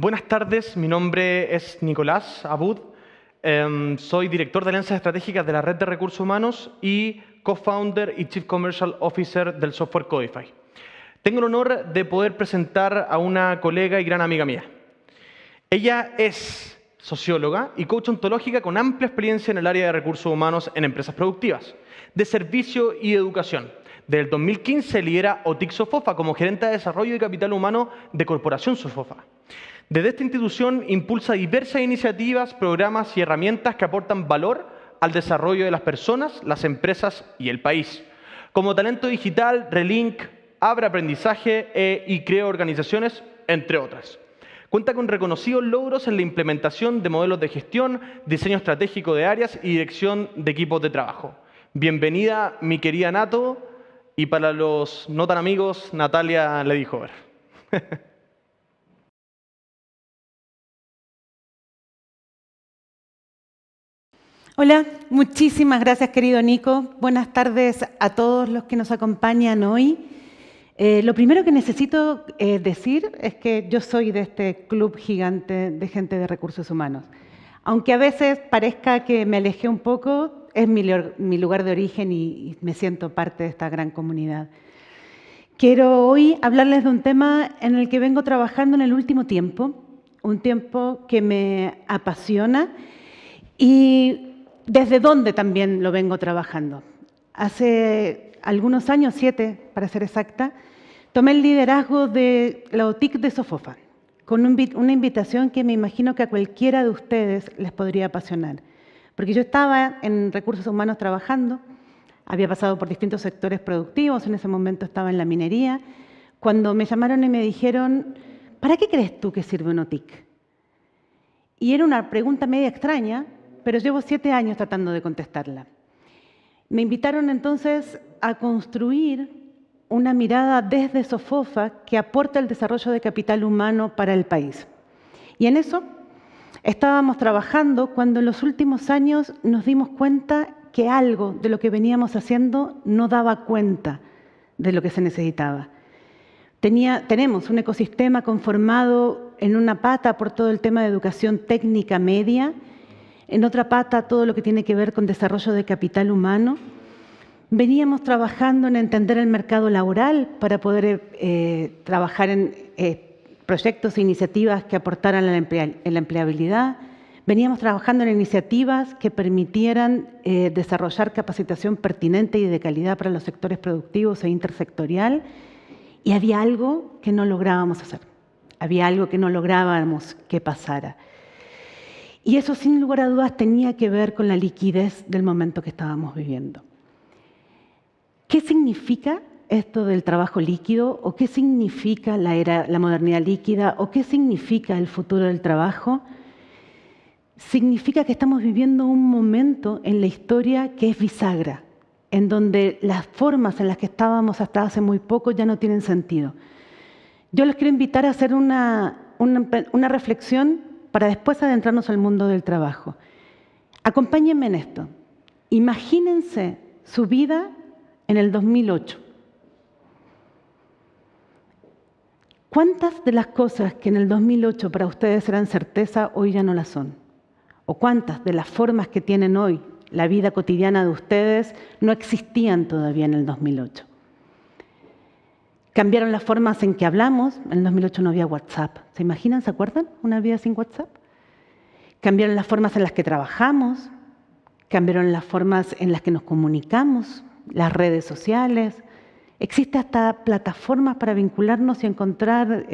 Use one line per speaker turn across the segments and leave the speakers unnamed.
Buenas tardes, mi nombre es Nicolás Abud. Soy director de alianzas estratégicas de la Red de Recursos Humanos y co-founder y Chief Commercial Officer del software Codify. Tengo el honor de poder presentar a una colega y gran amiga mía. Ella es socióloga y coach ontológica con amplia experiencia en el área de recursos humanos en empresas productivas, de servicio y educación. Desde el 2015 lidera OTIC Sofofa como gerente de desarrollo y capital humano de Corporación Sofofa. Desde esta institución impulsa diversas iniciativas, programas y herramientas que aportan valor al desarrollo de las personas, las empresas y el país. Como Talento Digital, Relink, Abre Aprendizaje y Creo Organizaciones, entre otras. Cuenta con reconocidos logros en la implementación de modelos de gestión, diseño estratégico de áreas y dirección de equipos de trabajo. Bienvenida, mi querida Nato, y para los no tan amigos, Natalia Ledijover.
Hola, muchísimas gracias querido Nico. Buenas tardes a todos los que nos acompañan hoy. Lo primero que necesito decir es que yo soy de este club gigante de gente de recursos humanos. Aunque a veces parezca que me alejé un poco, es mi lugar de origen y me siento parte de esta gran comunidad. Quiero hoy hablarles de un tema en el que vengo trabajando en el último tiempo, un tiempo que me apasiona y desde dónde también lo vengo trabajando. Hace algunos años, 7 para ser exacta, tomé el liderazgo de la OTIC de Sofofa, con una invitación que me imagino que a cualquiera de ustedes les podría apasionar. Porque yo estaba en recursos humanos trabajando, había pasado por distintos sectores productivos, en ese momento estaba en la minería, cuando me llamaron y me dijeron, ¿para qué crees tú que sirve un OTIC? Y era una pregunta media extraña, pero llevo 7 años tratando de contestarla. Me invitaron entonces a construir una mirada desde Sofofa que aporta el desarrollo de capital humano para el país. Y en eso estábamos trabajando cuando en los últimos años nos dimos cuenta que algo de lo que veníamos haciendo no daba cuenta de lo que se necesitaba. Tenemos un ecosistema conformado en una pata por todo el tema de educación técnica media, en otra pata todo lo que tiene que ver con desarrollo de capital humano. Veníamos trabajando en entender el mercado laboral para poder trabajar en proyectos e iniciativas que aportaran en la empleabilidad. Veníamos trabajando en iniciativas que permitieran desarrollar capacitación pertinente y de calidad para los sectores productivos e intersectorial. Y había algo que no lográbamos hacer. Había algo que no lográbamos que pasara. Y eso, sin lugar a dudas, tenía que ver con la liquidez del momento que estábamos viviendo. ¿Qué significa esto del trabajo líquido? ¿O qué significa la modernidad líquida? ¿O qué significa el futuro del trabajo? Significa que estamos viviendo un momento en la historia que es bisagra, en donde las formas en las que estábamos hasta hace muy poco ya no tienen sentido. Yo les quiero invitar a hacer una reflexión para después adentrarnos al mundo del trabajo. Acompáñenme en esto. Imagínense su vida en el 2008. ¿Cuántas de las cosas que en el 2008 para ustedes eran certeza, hoy ya no las son? ¿O cuántas de las formas que tienen hoy la vida cotidiana de ustedes no existían todavía en el 2008? Cambiaron las formas en que hablamos. En el 2008 no había WhatsApp. ¿Se imaginan? ¿Se acuerdan? Una vida sin WhatsApp. Cambiaron las formas en las que trabajamos. Cambiaron las formas en las que nos comunicamos. Las redes sociales. Existen hasta plataformas para vincularnos y encontrar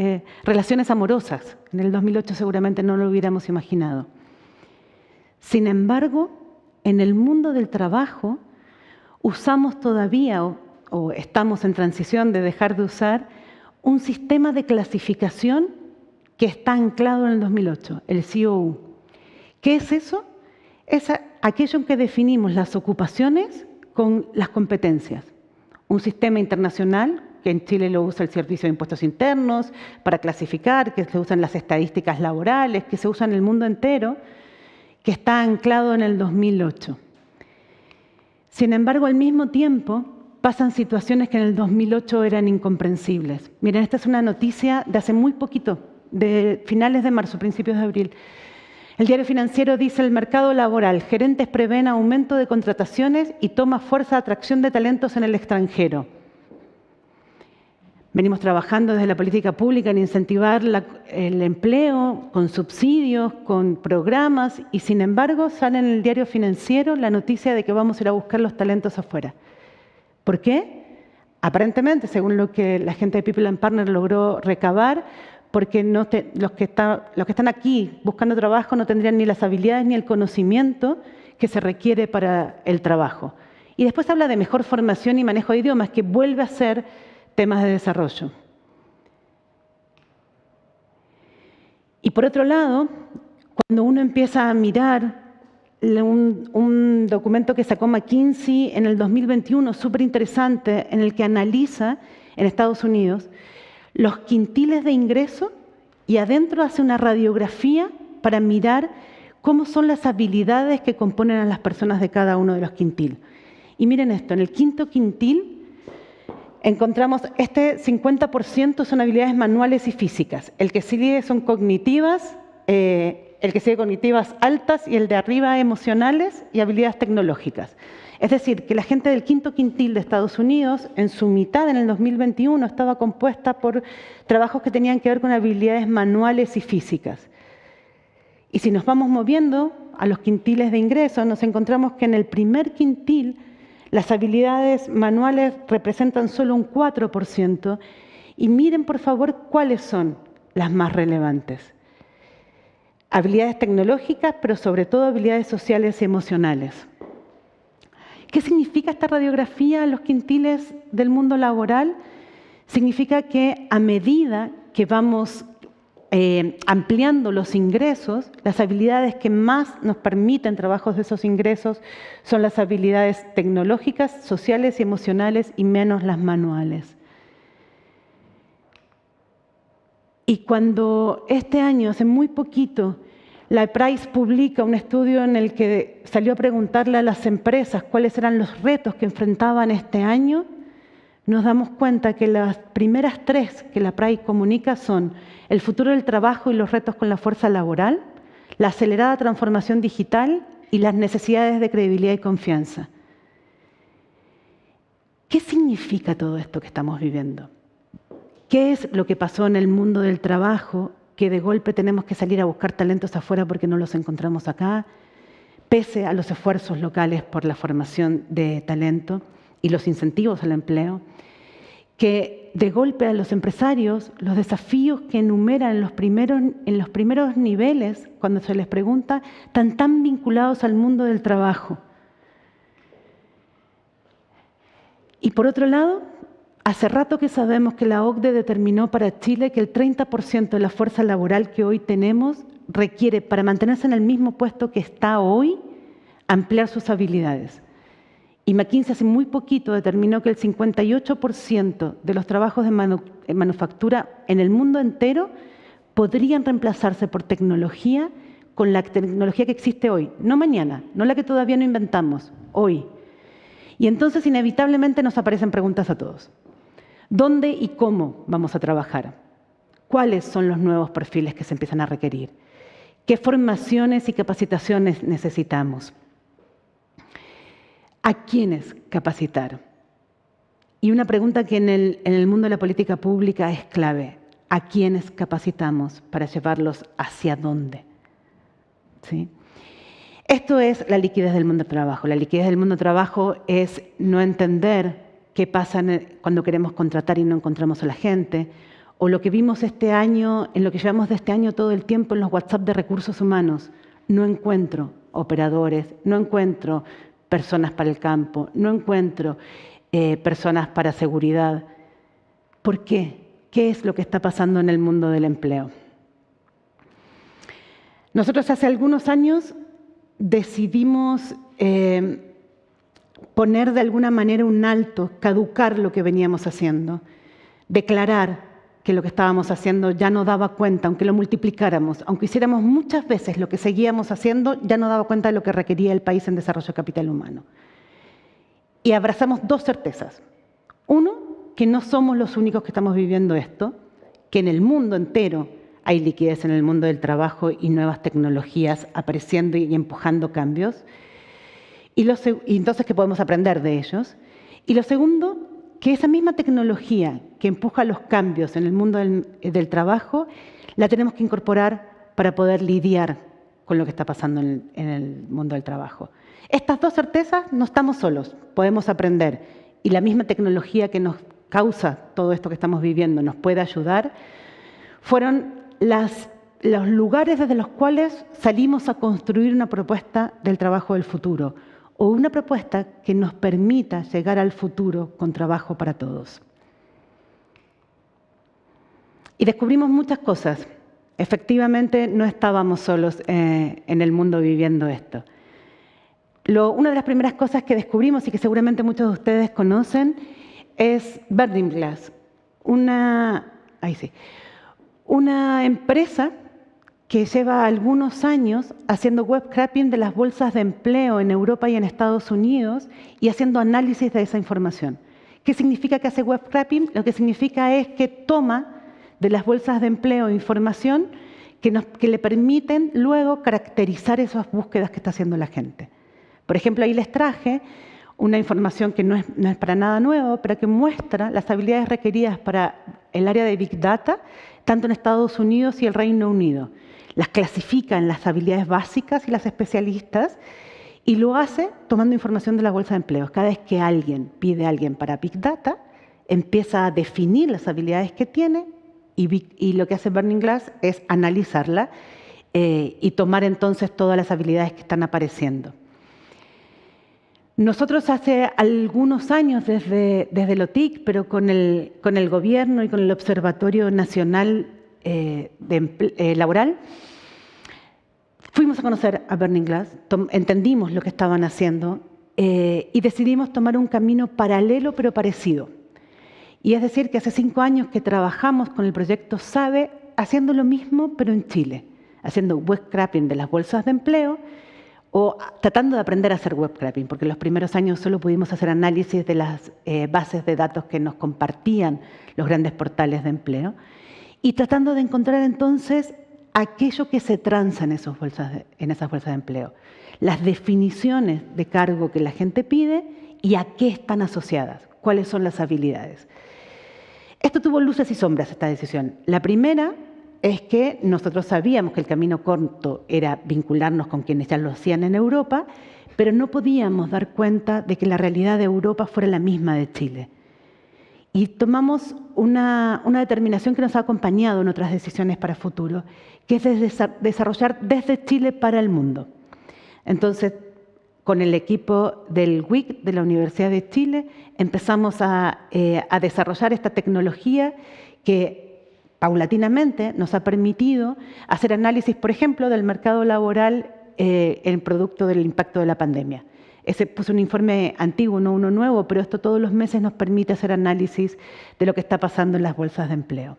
relaciones amorosas. En el 2008 seguramente no lo hubiéramos imaginado. Sin embargo, en el mundo del trabajo usamos todavía o estamos en transición de dejar de usar un sistema de clasificación que está anclado en el 2008, el COU. ¿Qué es eso? Es aquello en que definimos las ocupaciones con las competencias. Un sistema internacional, que en Chile lo usa el Servicio de Impuestos Internos, para clasificar, que se usan las estadísticas laborales, que se usa en el mundo entero, que está anclado en el 2008. Sin embargo, al mismo tiempo, pasan situaciones que en el 2008 eran incomprensibles. Miren, esta es una noticia de hace muy poquito, de finales de marzo, principios de abril. El diario financiero dice: el mercado laboral, gerentes prevén aumento de contrataciones y toma fuerza atracción de talentos en el extranjero. Venimos trabajando desde la política pública en incentivar el empleo con subsidios, con programas, y sin embargo sale en el diario financiero la noticia de que vamos a ir a buscar los talentos afuera. ¿Por qué? Aparentemente, según lo que la gente de People and Partners logró recabar, porque los que están aquí buscando trabajo no tendrían ni las habilidades ni el conocimiento que se requiere para el trabajo. Y después habla de mejor formación y manejo de idiomas, que vuelve a ser temas de desarrollo. Y por otro lado, cuando uno empieza a mirar un documento que sacó McKinsey en el 2021, súper interesante, en el que analiza en Estados Unidos los quintiles de ingreso y adentro hace una radiografía para mirar cómo son las habilidades que componen a las personas de cada uno de los quintiles. Y miren esto, en el quinto quintil encontramos 50% son habilidades manuales y físicas. El que sigue son cognitivas, el que sigue cognitivas altas y el de arriba emocionales y habilidades tecnológicas. Es decir, que la gente del quinto quintil de Estados Unidos, en su mitad en el 2021, estaba compuesta por trabajos que tenían que ver con habilidades manuales y físicas. Y si nos vamos moviendo a los quintiles de ingreso, nos encontramos que en el primer quintil las habilidades manuales representan solo un 4%. Y miren, por favor, cuáles son las más relevantes. Habilidades tecnológicas, pero sobre todo habilidades sociales y emocionales. ¿Qué significa esta radiografía en los quintiles del mundo laboral? Significa que a medida que vamos ampliando los ingresos, las habilidades que más nos permiten trabajos de esos ingresos son las habilidades tecnológicas, sociales y emocionales y menos las manuales. Y cuando este año, hace muy poquito, la Price publica un estudio en el que salió a preguntarle a las empresas cuáles eran los retos que enfrentaban este año, nos damos cuenta que las primeras tres que la Price comunica son el futuro del trabajo y los retos con la fuerza laboral, la acelerada transformación digital y las necesidades de credibilidad y confianza. ¿Qué significa todo esto que estamos viviendo? ¿Qué es lo que pasó en el mundo del trabajo, que de golpe tenemos que salir a buscar talentos afuera porque no los encontramos acá, pese a los esfuerzos locales por la formación de talento y los incentivos al empleo? Que de golpe a los empresarios, los desafíos que enumeran en los primeros niveles, cuando se les pregunta, están tan vinculados al mundo del trabajo. Y por otro lado, hace rato que sabemos que la OCDE determinó para Chile que el 30% de la fuerza laboral que hoy tenemos requiere, para mantenerse en el mismo puesto que está hoy, ampliar sus habilidades. Y McKinsey hace muy poquito determinó que el 58% de los trabajos de manufactura en el mundo entero podrían reemplazarse por tecnología, con la tecnología que existe hoy. No mañana, no la que todavía no inventamos, hoy. Y entonces inevitablemente nos aparecen preguntas a todos. ¿Dónde y cómo vamos a trabajar? ¿Cuáles son los nuevos perfiles que se empiezan a requerir? ¿Qué formaciones y capacitaciones necesitamos? ¿A quiénes capacitar? Y una pregunta que en el mundo de la política pública es clave. ¿A quiénes capacitamos para llevarlos hacia dónde? ¿Sí? Esto es la liquidez del mundo del trabajo. La liquidez del mundo del trabajo es no entender qué pasa cuando queremos contratar y no encontramos a la gente, o lo que vimos este año, en lo que llevamos de este año todo el tiempo en los WhatsApp de recursos humanos. No encuentro operadores, no encuentro personas para el campo, no encuentro personas para seguridad. ¿Por qué? ¿Qué es lo que está pasando en el mundo del empleo? Nosotros hace algunos años decidimos poner de alguna manera un alto, caducar lo que veníamos haciendo, declarar que lo que estábamos haciendo ya no daba cuenta, aunque lo multiplicáramos, aunque hiciéramos muchas veces lo que seguíamos haciendo, ya no daba cuenta de lo que requería el país en desarrollo de capital humano. Y abrazamos dos certezas. Uno, que no somos los únicos que estamos viviendo esto, que en el mundo entero hay liquidez en el mundo del trabajo y nuevas tecnologías apareciendo y empujando cambios. Y entonces, ¿qué podemos aprender de ellos? Y lo segundo, que esa misma tecnología que empuja los cambios en el mundo del trabajo, la tenemos que incorporar para poder lidiar con lo que está pasando en el mundo del trabajo. Estas dos certezas, no estamos solos, podemos aprender. Y la misma tecnología que nos causa todo esto que estamos viviendo nos puede ayudar, fueron los lugares desde los cuales salimos a construir una propuesta del trabajo del futuro, o una propuesta que nos permita llegar al futuro con trabajo para todos. Y descubrimos muchas cosas. Efectivamente, no estábamos solos en el mundo viviendo esto. Una de las primeras cosas que descubrimos y que seguramente muchos de ustedes conocen es Burning Glass, una empresa que lleva algunos años haciendo web scraping de las bolsas de empleo en Europa y en Estados Unidos y haciendo análisis de esa información. ¿Qué significa que hace web scraping? Lo que significa es que toma de las bolsas de empleo información que le permiten luego caracterizar esas búsquedas que está haciendo la gente. Por ejemplo, ahí les traje una información que no es para nada nuevo, pero que muestra las habilidades requeridas para el área de Big Data, tanto en Estados Unidos y el Reino Unido. Las clasifica en las habilidades básicas y las especialistas y lo hace tomando información de la bolsa de empleos. Cada vez que alguien pide a alguien para Big Data, empieza a definir las habilidades que tiene y lo que hace Burning Glass es analizarla y tomar entonces todas las habilidades que están apareciendo. Nosotros hace algunos años desde el OTIC, pero con el gobierno y con el Observatorio Nacional Laboral, fuimos a conocer a Burning Glass, entendimos lo que estaban haciendo y decidimos tomar un camino paralelo pero parecido. Y es decir, que hace 5 años que trabajamos con el proyecto SABE haciendo lo mismo pero en Chile, haciendo web scraping de las bolsas de empleo, o tratando de aprender a hacer web scraping, porque en los primeros años solo pudimos hacer análisis de las bases de datos que nos compartían los grandes portales de empleo, y tratando de encontrar entonces aquello que se transa en esas bolsas de empleo, las definiciones de cargo que la gente pide y a qué están asociadas, cuáles son las habilidades. Esto tuvo luces y sombras, esta decisión. La primera es que nosotros sabíamos que el camino corto era vincularnos con quienes ya lo hacían en Europa, pero no podíamos dar cuenta de que la realidad de Europa fuera la misma de Chile. Y tomamos una determinación que nos ha acompañado en otras decisiones para futuro, que es desarrollar desde Chile para el mundo. Entonces, con el equipo del WIC de la Universidad de Chile, empezamos a desarrollar esta tecnología que paulatinamente nos ha permitido hacer análisis, por ejemplo, del mercado laboral en producto del impacto de la pandemia. Ese es un informe antiguo, no uno nuevo, pero esto todos los meses nos permite hacer análisis de lo que está pasando en las bolsas de empleo.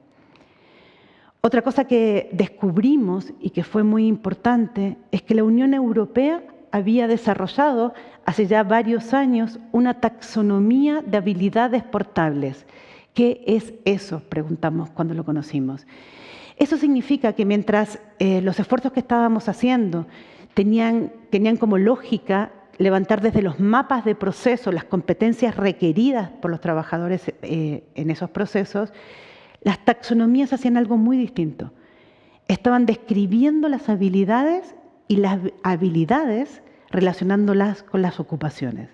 Otra cosa que descubrimos y que fue muy importante es que la Unión Europea había desarrollado hace ya varios años una taxonomía de habilidades portables. ¿Qué es eso?, preguntamos cuando lo conocimos. Eso significa que mientras los esfuerzos que estábamos haciendo tenían como lógica levantar desde los mapas de proceso las competencias requeridas por los trabajadores en esos procesos, las taxonomías hacían algo muy distinto. Estaban describiendo las habilidades y las habilidades relacionándolas con las ocupaciones.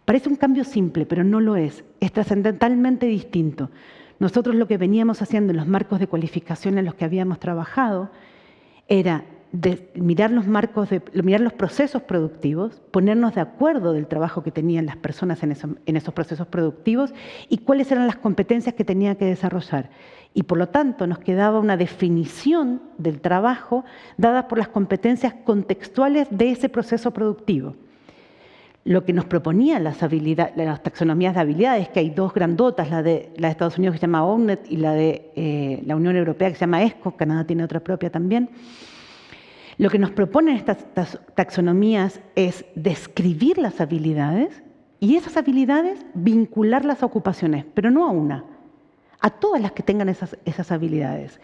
Parece un cambio simple, pero no lo es. Es trascendentalmente distinto. Nosotros lo que veníamos haciendo en los marcos de cualificación en los que habíamos trabajado era mirar los procesos productivos, ponernos de acuerdo del trabajo que tenían las personas en esos procesos productivos y cuáles eran las competencias que tenían que desarrollar. Y por lo tanto nos quedaba una definición del trabajo dada por las competencias contextuales de ese proceso productivo. Lo que nos proponían las taxonomías de habilidades, que hay dos grandotas, la de Estados Unidos que se llama ONET y la de la Unión Europea que se llama ESCO, Canadá tiene otra propia también. Lo que nos proponen estas taxonomías es describir las habilidades y esas habilidades vincularlas a ocupaciones, pero no a una, a todas las que tengan esas habilidades.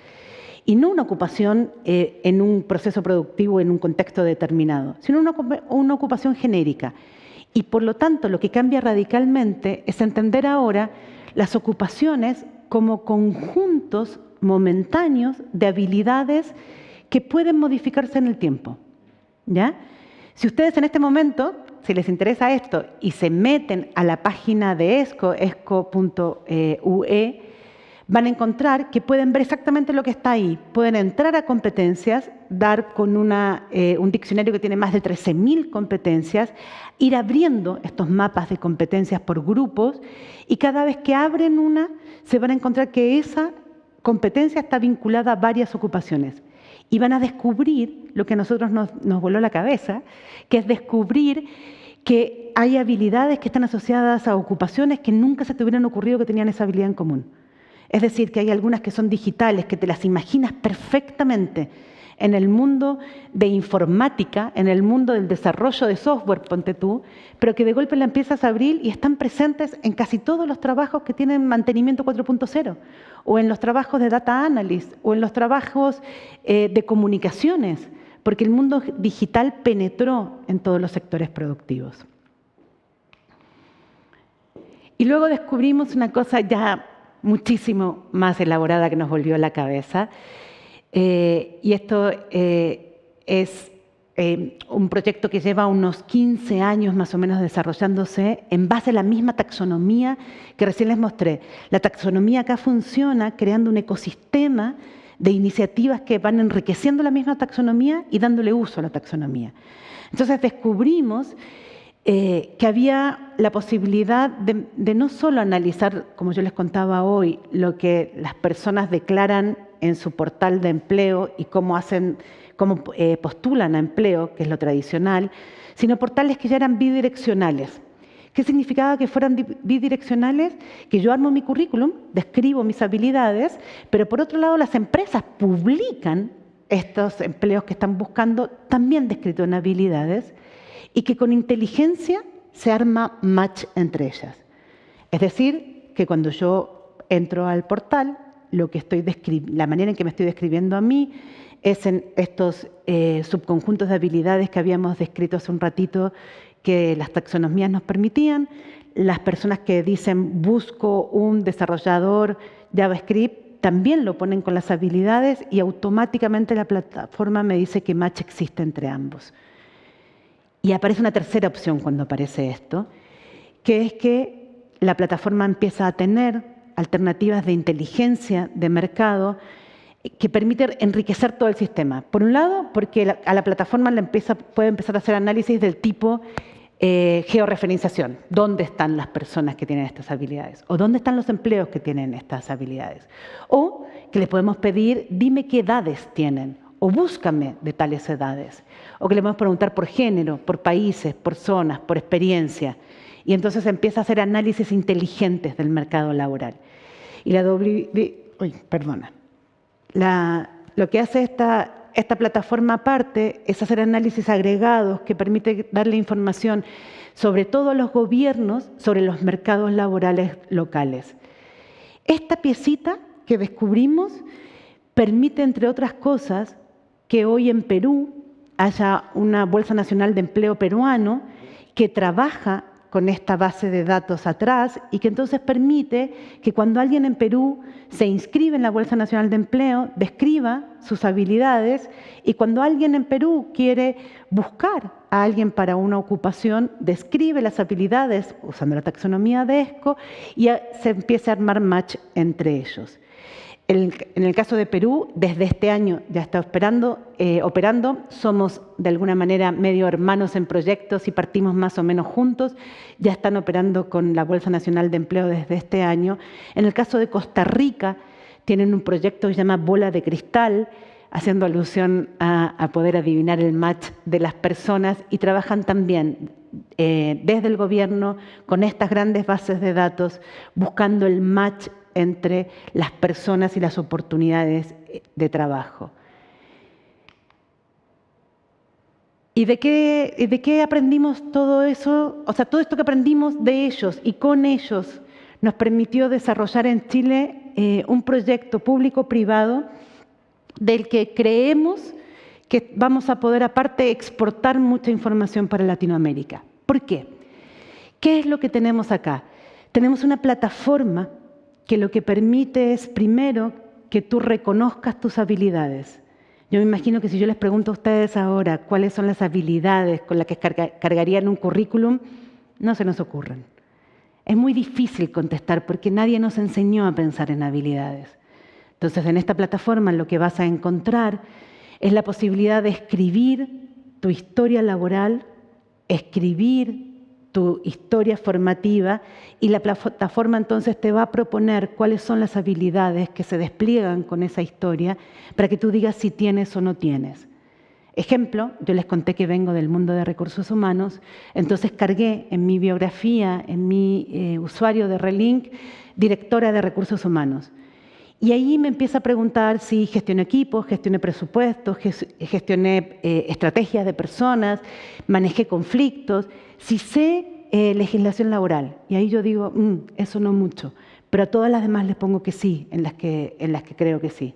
Y no una ocupación en un proceso productivo, en un contexto determinado, sino una ocupación genérica. Y por lo tanto, lo que cambia radicalmente es entender ahora las ocupaciones como conjuntos momentáneos de habilidades que pueden modificarse en el tiempo, ¿ya? Si ustedes en este momento, si les interesa esto y se meten a la página de ESCO, esco.ue, van a encontrar que pueden ver exactamente lo que está ahí. Pueden entrar a competencias, dar con un diccionario que tiene más de 13.000 competencias, ir abriendo estos mapas de competencias por grupos y cada vez que abren una, se van a encontrar que esa competencia está vinculada a varias ocupaciones. Y van a descubrir lo que a nosotros nos voló la cabeza, que es descubrir que hay habilidades que están asociadas a ocupaciones que nunca se te hubieran ocurrido que tenían esa habilidad en común. Es decir, que hay algunas que son digitales, que te las imaginas perfectamente en el mundo de informática, en el mundo del desarrollo de software, ponte tú, pero que de golpe la empiezas a abrir y están presentes en casi todos los trabajos que tienen mantenimiento 4.0, o en los trabajos de data analyst, o en los trabajos de comunicaciones, porque el mundo digital penetró en todos los sectores productivos. Y luego descubrimos una cosa ya muchísimo más elaborada que nos volvió la cabeza, y esto es un proyecto que lleva unos 15 años más o menos desarrollándose en base a la misma taxonomía que recién les mostré. La taxonomía acá funciona creando un ecosistema de iniciativas que van enriqueciendo la misma taxonomía y dándole uso a la taxonomía. Entonces descubrimos que había la posibilidad de no solo analizar, como yo les contaba hoy, lo que las personas declaran en su portal de empleo y cómo postulan a empleo, que es lo tradicional, sino portales que ya eran bidireccionales. ¿Qué significaba que fueran bidireccionales? Que yo armo mi currículum, describo mis habilidades, pero por otro lado las empresas publican estos empleos que están buscando también descritos en habilidades, y que con inteligencia se arma match entre ellas. Es decir, que cuando yo entro al portal, la manera en que me estoy describiendo a mí es en estos subconjuntos de habilidades que habíamos descrito hace un ratito que las taxonomías nos permitían. Las personas que dicen busco un desarrollador JavaScript también lo ponen con las habilidades y automáticamente la plataforma me dice que match existe entre ambos. Y aparece una tercera opción cuando aparece esto, que es que la plataforma empieza a tener alternativas de inteligencia de mercado que permiten enriquecer todo el sistema. Por un lado, porque a la plataforma puede empezar a hacer análisis del tipo georreferenciación. ¿Dónde están las personas que tienen estas habilidades? ¿O dónde están los empleos que tienen estas habilidades? O que le podemos pedir, dime qué edades tienen, o búscame de tales edades. O que le podemos preguntar por género, por países, por zonas, por experiencia. Y entonces empieza a hacer análisis inteligentes del mercado laboral. Y lo que hace esta plataforma aparte es hacer análisis agregados que permite darle información sobre todos los gobiernos, sobre los mercados laborales locales. Esta piecita que descubrimos permite, entre otras cosas, que hoy en Perú haya una Bolsa Nacional de Empleo peruano que trabaja con esta base de datos atrás y que entonces permite que cuando alguien en Perú se inscribe en la Bolsa Nacional de Empleo, describa sus habilidades y cuando alguien en Perú quiere buscar a alguien para una ocupación, describe las habilidades usando la taxonomía de ESCO y se empieza a armar match entre ellos. En el caso de Perú, desde este año ya está operando, somos de alguna manera medio hermanos en proyectos y partimos más o menos juntos, ya están operando con la Bolsa Nacional de Empleo desde este año. En el caso de Costa Rica, tienen un proyecto que se llama Bola de Cristal, haciendo alusión a poder adivinar el match de las personas y trabajan también desde el gobierno con estas grandes bases de datos, buscando el match entre las personas y las oportunidades de trabajo. ¿Y de qué aprendimos todo eso? O sea, todo esto que aprendimos de ellos y con ellos nos permitió desarrollar en Chile un proyecto público-privado del que creemos que vamos a poder, aparte, exportar mucha información para Latinoamérica. ¿Por qué? ¿Qué es lo que tenemos acá? Tenemos una plataforma que lo que permite es, primero, que tú reconozcas tus habilidades. Yo me imagino que si yo les pregunto a ustedes ahora cuáles son las habilidades con las que cargarían un currículum, no se nos ocurren. Es muy difícil contestar porque nadie nos enseñó a pensar en habilidades. Entonces, en esta plataforma lo que vas a encontrar es la posibilidad de escribir tu historia laboral, escribir tu historia formativa, y la plataforma entonces te va a proponer cuáles son las habilidades que se despliegan con esa historia para que tú digas si tienes o no tienes. Ejemplo, yo les conté que vengo del mundo de recursos humanos, entonces cargué en mi biografía, en mi usuario de Relink, directora de recursos humanos. Y ahí me empieza a preguntar si gestioné equipos, gestioné presupuestos, gestioné estrategias de personas, manejé conflictos, si sé legislación laboral. Y ahí yo digo, eso no mucho, pero a todas las demás les pongo que sí, en las que creo que sí.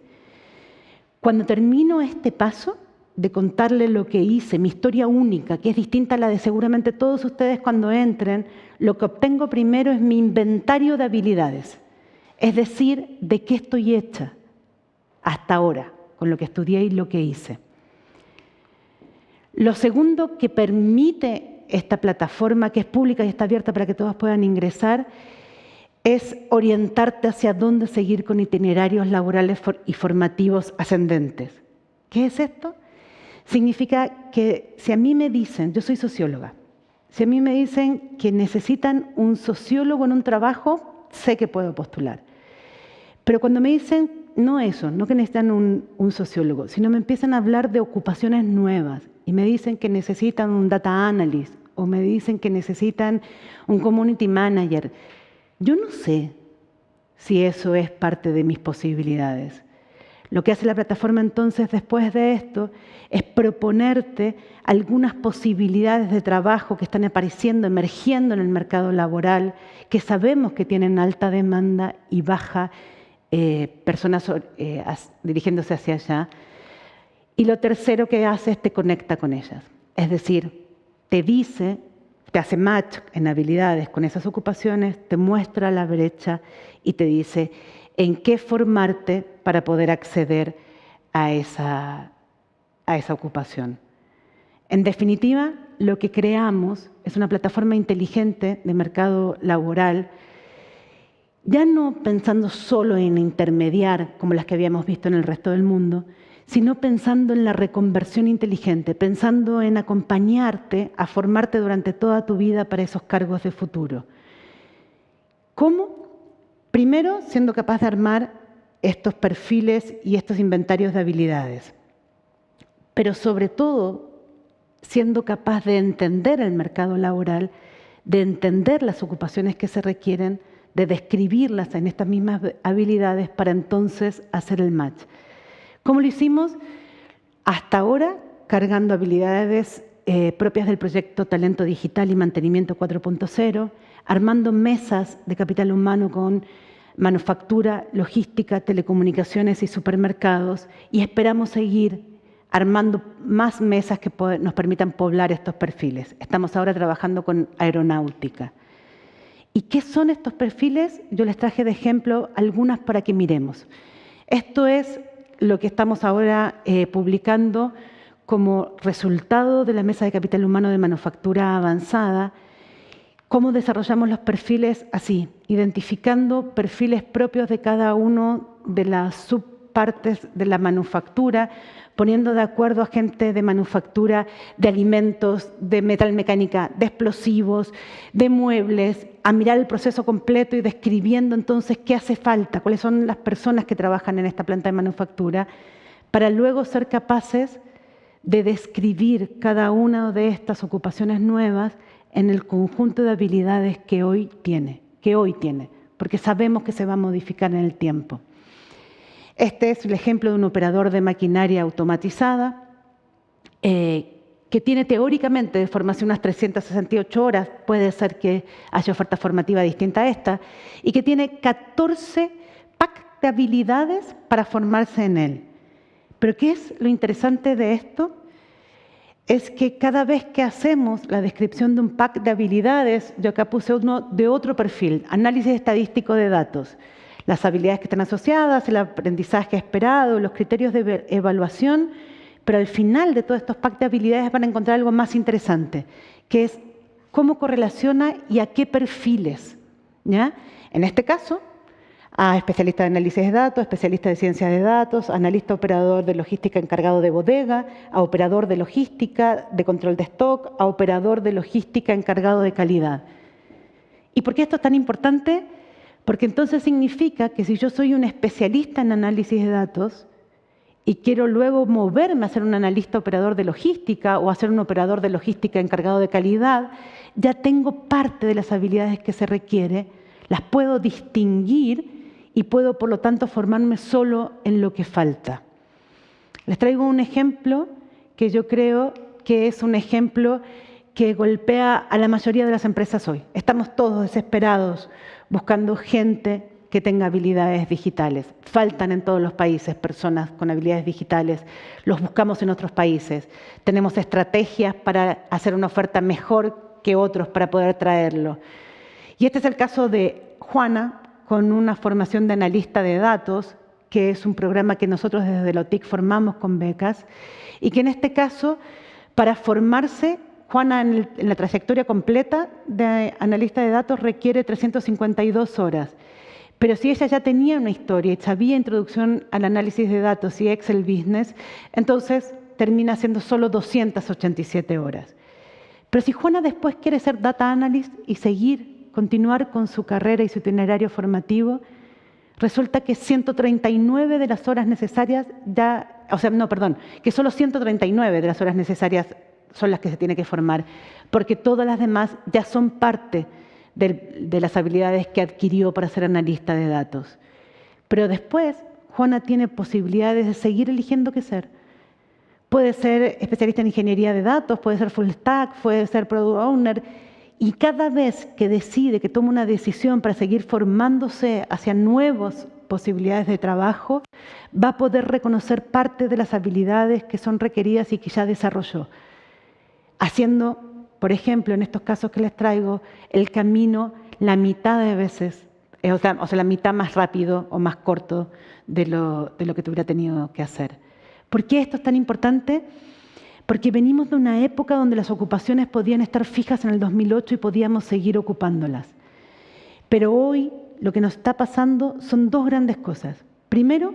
Cuando termino este paso de contarle lo que hice, mi historia única, que es distinta a la de seguramente todos ustedes cuando entren, lo que obtengo primero es mi inventario de habilidades. Es decir, de qué estoy hecha hasta ahora, con lo que estudié y lo que hice. Lo segundo que permite esta plataforma, que es pública y está abierta para que todos puedan ingresar, es orientarte hacia dónde seguir con itinerarios laborales y formativos ascendentes. ¿Qué es esto? Significa que si a mí me dicen, yo soy socióloga, si a mí me dicen que necesitan un sociólogo en un trabajo, sé que puedo postular. Pero cuando me dicen, no eso, no que necesitan un sociólogo, sino me empiezan a hablar de ocupaciones nuevas y me dicen que necesitan un data analyst o me dicen que necesitan un community manager, yo no sé si eso es parte de mis posibilidades. Lo que hace la plataforma entonces después de esto es proponerte algunas posibilidades de trabajo que están apareciendo, emergiendo en el mercado laboral, que sabemos que tienen alta demanda y baja personas dirigiéndose hacia allá. Y lo tercero que hace es te conecta con ellas. Es decir, te dice, te hace match en habilidades con esas ocupaciones, te muestra la brecha y te dice en qué formarte para poder acceder a esa ocupación. En definitiva, lo que creamos es una plataforma inteligente de mercado laboral, ya no pensando solo en intermediar, como las que habíamos visto en el resto del mundo, sino pensando en la reconversión inteligente, pensando en acompañarte a formarte durante toda tu vida para esos cargos de futuro. ¿Cómo? Primero, siendo capaz de armar estos perfiles y estos inventarios de habilidades, pero sobre todo, siendo capaz de entender el mercado laboral, de entender las ocupaciones que se requieren, de describirlas en estas mismas habilidades para entonces hacer el match. ¿Cómo lo hicimos? Hasta ahora, cargando habilidades propias del proyecto Talento Digital y Mantenimiento 4.0, armando mesas de capital humano con manufactura, logística, telecomunicaciones y supermercados, y esperamos seguir armando más mesas que nos permitan poblar estos perfiles. Estamos ahora trabajando con aeronáutica. ¿Y qué son estos perfiles? Yo les traje de ejemplo algunas para que miremos. Esto es lo que estamos ahora publicando como resultado de la Mesa de Capital Humano de Manufactura Avanzada. ¿Cómo desarrollamos los perfiles? Así, identificando perfiles propios de cada uno de las subpartes de la manufactura, poniendo de acuerdo a gente de manufactura, de alimentos, de metalmecánica, de explosivos, de muebles, a mirar el proceso completo y describiendo entonces qué hace falta, cuáles son las personas que trabajan en esta planta de manufactura, para luego ser capaces de describir cada una de estas ocupaciones nuevas en el conjunto de habilidades que hoy tiene, porque sabemos que se va a modificar en el tiempo. Este es el ejemplo de un operador de maquinaria automatizada que tiene teóricamente de formación unas 368 horas, puede ser que haya oferta formativa distinta a esta, y que tiene 14 PAC de habilidades para formarse en él. Pero ¿qué es lo interesante de esto? Es que cada vez que hacemos la descripción de un pack de habilidades, yo acá puse uno de otro perfil, análisis estadístico de datos, las habilidades que están asociadas, el aprendizaje esperado, los criterios de evaluación, pero al final de todos estos packs de habilidades van a encontrar algo más interesante, que es cómo correlaciona y a qué perfiles, ¿ya? En este caso, a especialista de análisis de datos, especialista de ciencia de datos, analista operador de logística encargado de bodega, a operador de logística de control de stock, a operador de logística encargado de calidad. ¿Y por qué esto es tan importante? Porque entonces significa que si yo soy un especialista en análisis de datos y quiero luego moverme a ser un analista operador de logística o a ser un operador de logística encargado de calidad, ya tengo parte de las habilidades que se requiere, las puedo distinguir y puedo, por lo tanto, formarme solo en lo que falta. Les traigo un ejemplo que yo creo que es un ejemplo que golpea a la mayoría de las empresas hoy. Estamos todos desesperados buscando gente que tenga habilidades digitales. Faltan en todos los países personas con habilidades digitales. Los buscamos en otros países. Tenemos estrategias para hacer una oferta mejor que otros para poder traerlo. Y este es el caso de Juana, con una formación de analista de datos, que es un programa que nosotros desde la OTIC formamos con becas, y que en este caso, para formarse, Juana en la trayectoria completa de analista de datos requiere 352 horas. Pero si ella ya tenía una historia y sabía introducción al análisis de datos y Excel Business, entonces termina siendo solo 287 horas. Pero si Juana después quiere ser Data Analyst y continuar con su carrera y su itinerario formativo, resulta que 139 de las horas necesarias que solo 139 de las horas necesarias son las que se tiene que formar, porque todas las demás ya son parte de las habilidades que adquirió para ser analista de datos. Pero después, Juana tiene posibilidades de seguir eligiendo qué ser. Puede ser especialista en ingeniería de datos, puede ser full stack, puede ser product owner. Y cada vez que decide, que toma una decisión para seguir formándose hacia nuevas posibilidades de trabajo, va a poder reconocer parte de las habilidades que son requeridas y que ya desarrolló. Haciendo, por ejemplo, en estos casos que les traigo, el camino la mitad de veces, o sea, la mitad más rápido o más corto de lo que tuviera tenido que hacer. ¿Por qué esto es tan importante? Porque venimos de una época donde las ocupaciones podían estar fijas en el 2008 y podíamos seguir ocupándolas. Pero hoy lo que nos está pasando son dos grandes cosas. Primero,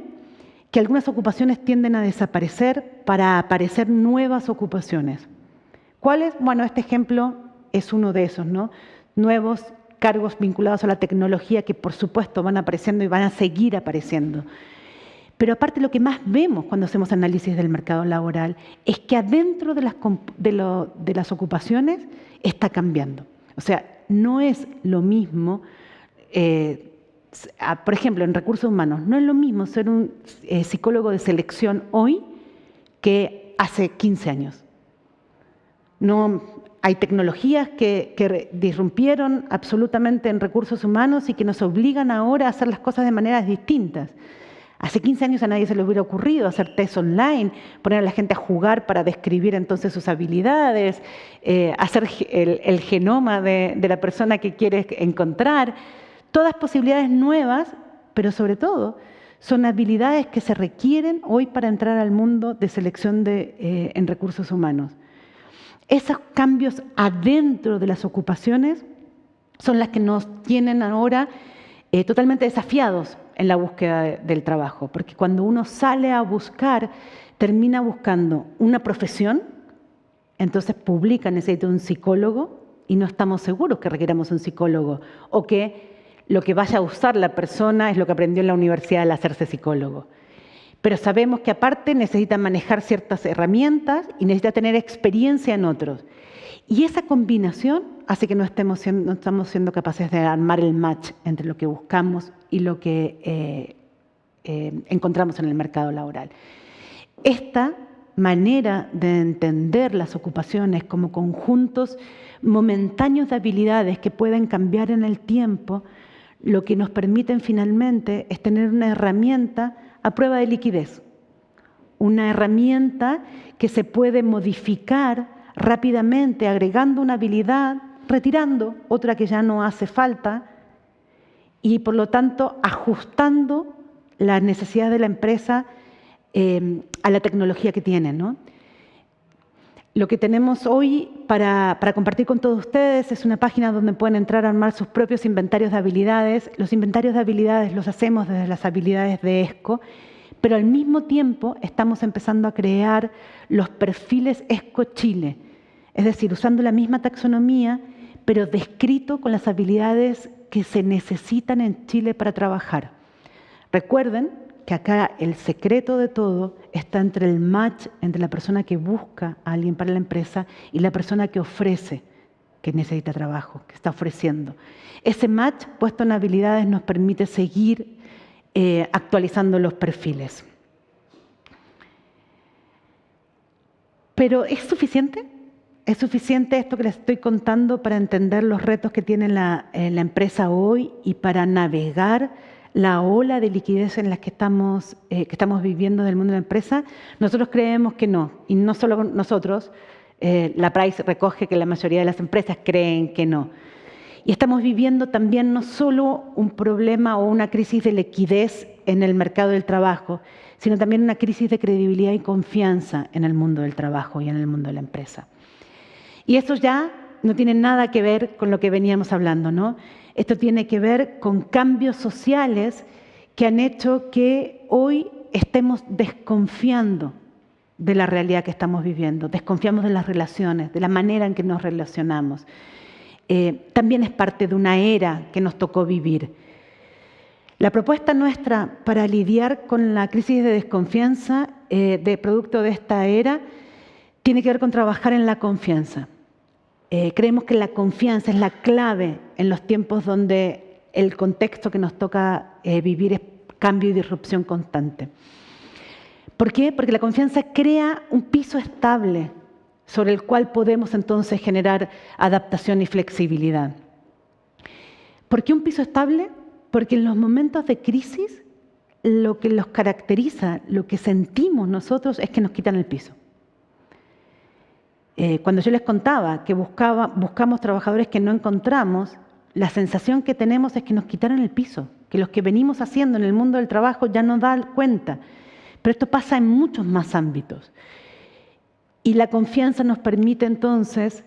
que algunas ocupaciones tienden a desaparecer para aparecer nuevas ocupaciones. ¿Cuáles? Bueno, este ejemplo es uno de esos, ¿no? Nuevos cargos vinculados a la tecnología que por supuesto van apareciendo y van a seguir apareciendo. Pero aparte lo que más vemos cuando hacemos análisis del mercado laboral es que adentro de las ocupaciones está cambiando. O sea, no es lo mismo, por ejemplo, en recursos humanos, no es lo mismo ser un psicólogo de selección hoy que hace 15 años. No, hay tecnologías que disrumpieron absolutamente en recursos humanos y que nos obligan ahora a hacer las cosas de maneras distintas. Hace 15 años a nadie se le hubiera ocurrido hacer test online, poner a la gente a jugar para describir entonces sus habilidades, hacer el genoma de la persona que quieres encontrar. Todas posibilidades nuevas, pero sobre todo son habilidades que se requieren hoy para entrar al mundo de selección en recursos humanos. Esos cambios adentro de las ocupaciones son las que nos tienen ahora totalmente desafiados en la búsqueda del trabajo, porque cuando uno sale a buscar, termina buscando una profesión, entonces publica, necesita un psicólogo y no estamos seguros que requeramos un psicólogo o que lo que vaya a usar la persona es lo que aprendió en la universidad al hacerse psicólogo. Pero sabemos que aparte necesita manejar ciertas herramientas y necesita tener experiencia en otros. Y esa combinación hace que no estamos siendo capaces de armar el match entre lo que buscamos y lo que encontramos en el mercado laboral. Esta manera de entender las ocupaciones como conjuntos momentáneos de habilidades que pueden cambiar en el tiempo lo que nos permiten finalmente es tener una herramienta a prueba de liquidez. Una herramienta que se puede modificar rápidamente, agregando una habilidad, retirando otra que ya no hace falta y, por lo tanto, ajustando las necesidades de la empresa a la tecnología que tiene, ¿no? Lo que tenemos hoy para compartir con todos ustedes es una página donde pueden entrar a armar sus propios inventarios de habilidades. Los inventarios de habilidades los hacemos desde las habilidades de ESCO, pero al mismo tiempo estamos empezando a crear los perfiles ESCO Chile, es decir, usando la misma taxonomía, pero descrito con las habilidades que se necesitan en Chile para trabajar. Recuerden que acá el secreto de todo está entre el match entre la persona que busca a alguien para la empresa y la persona que ofrece, que necesita trabajo, que está ofreciendo. Ese match puesto en habilidades nos permite seguir actualizando los perfiles. ¿Pero es suficiente? ¿Es suficiente esto que les estoy contando para entender los retos que tiene la empresa hoy y para navegar la ola de liquidez en la que estamos viviendo del mundo de la empresa? Nosotros creemos que no, y no solo nosotros, la Price recoge que la mayoría de las empresas creen que no. Y estamos viviendo también no solo un problema o una crisis de liquidez en el mercado del trabajo, sino también una crisis de credibilidad y confianza en el mundo del trabajo y en el mundo de la empresa. Y eso ya no tiene nada que ver con lo que veníamos hablando, ¿no? Esto tiene que ver con cambios sociales que han hecho que hoy estemos desconfiando de la realidad que estamos viviendo, desconfiamos de las relaciones, de la manera en que nos relacionamos. También es parte de una era que nos tocó vivir. La propuesta nuestra para lidiar con la crisis de desconfianza de producto de esta era tiene que ver con trabajar en la confianza. Creemos que la confianza es la clave en los tiempos donde el contexto que nos toca vivir es cambio y disrupción constante. ¿Por qué? Porque la confianza crea un piso estable sobre el cual podemos entonces generar adaptación y flexibilidad. ¿Por qué un piso estable? Porque en los momentos de crisis lo que los caracteriza, lo que sentimos nosotros es que nos quitan el piso. Cuando yo les contaba que buscamos trabajadores que no encontramos, la sensación que tenemos es que nos quitaron el piso, que los que venimos haciendo en el mundo del trabajo ya no dan cuenta. Pero esto pasa en muchos más ámbitos. Y la confianza nos permite entonces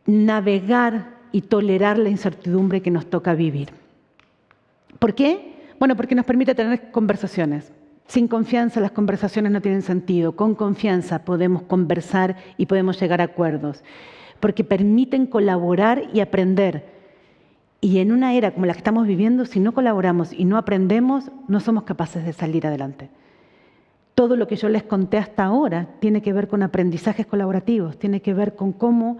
navegar y tolerar la incertidumbre que nos toca vivir. ¿Por qué? Bueno, porque nos permite tener conversaciones. Sin confianza las conversaciones no tienen sentido. Con confianza podemos conversar y podemos llegar a acuerdos. Porque permiten colaborar y aprender. Y en una era como la que estamos viviendo, si no colaboramos y no aprendemos, no somos capaces de salir adelante. Todo lo que yo les conté hasta ahora tiene que ver con aprendizajes colaborativos, tiene que ver con cómo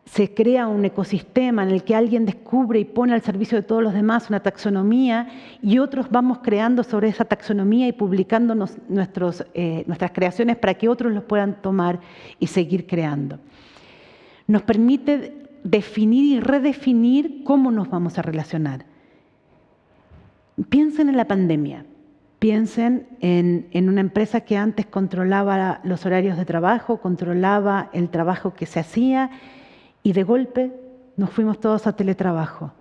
se crea un ecosistema en el que alguien descubre y pone al servicio de todos los demás una taxonomía y otros vamos creando sobre esa taxonomía y publicando nuestras creaciones para que otros los puedan tomar y seguir creando. Nos permite definir y redefinir cómo nos vamos a relacionar. Piensen en la pandemia. Piensen en una empresa que antes controlaba los horarios de trabajo, controlaba el trabajo que se hacía y de golpe nos fuimos todos a teletrabajo.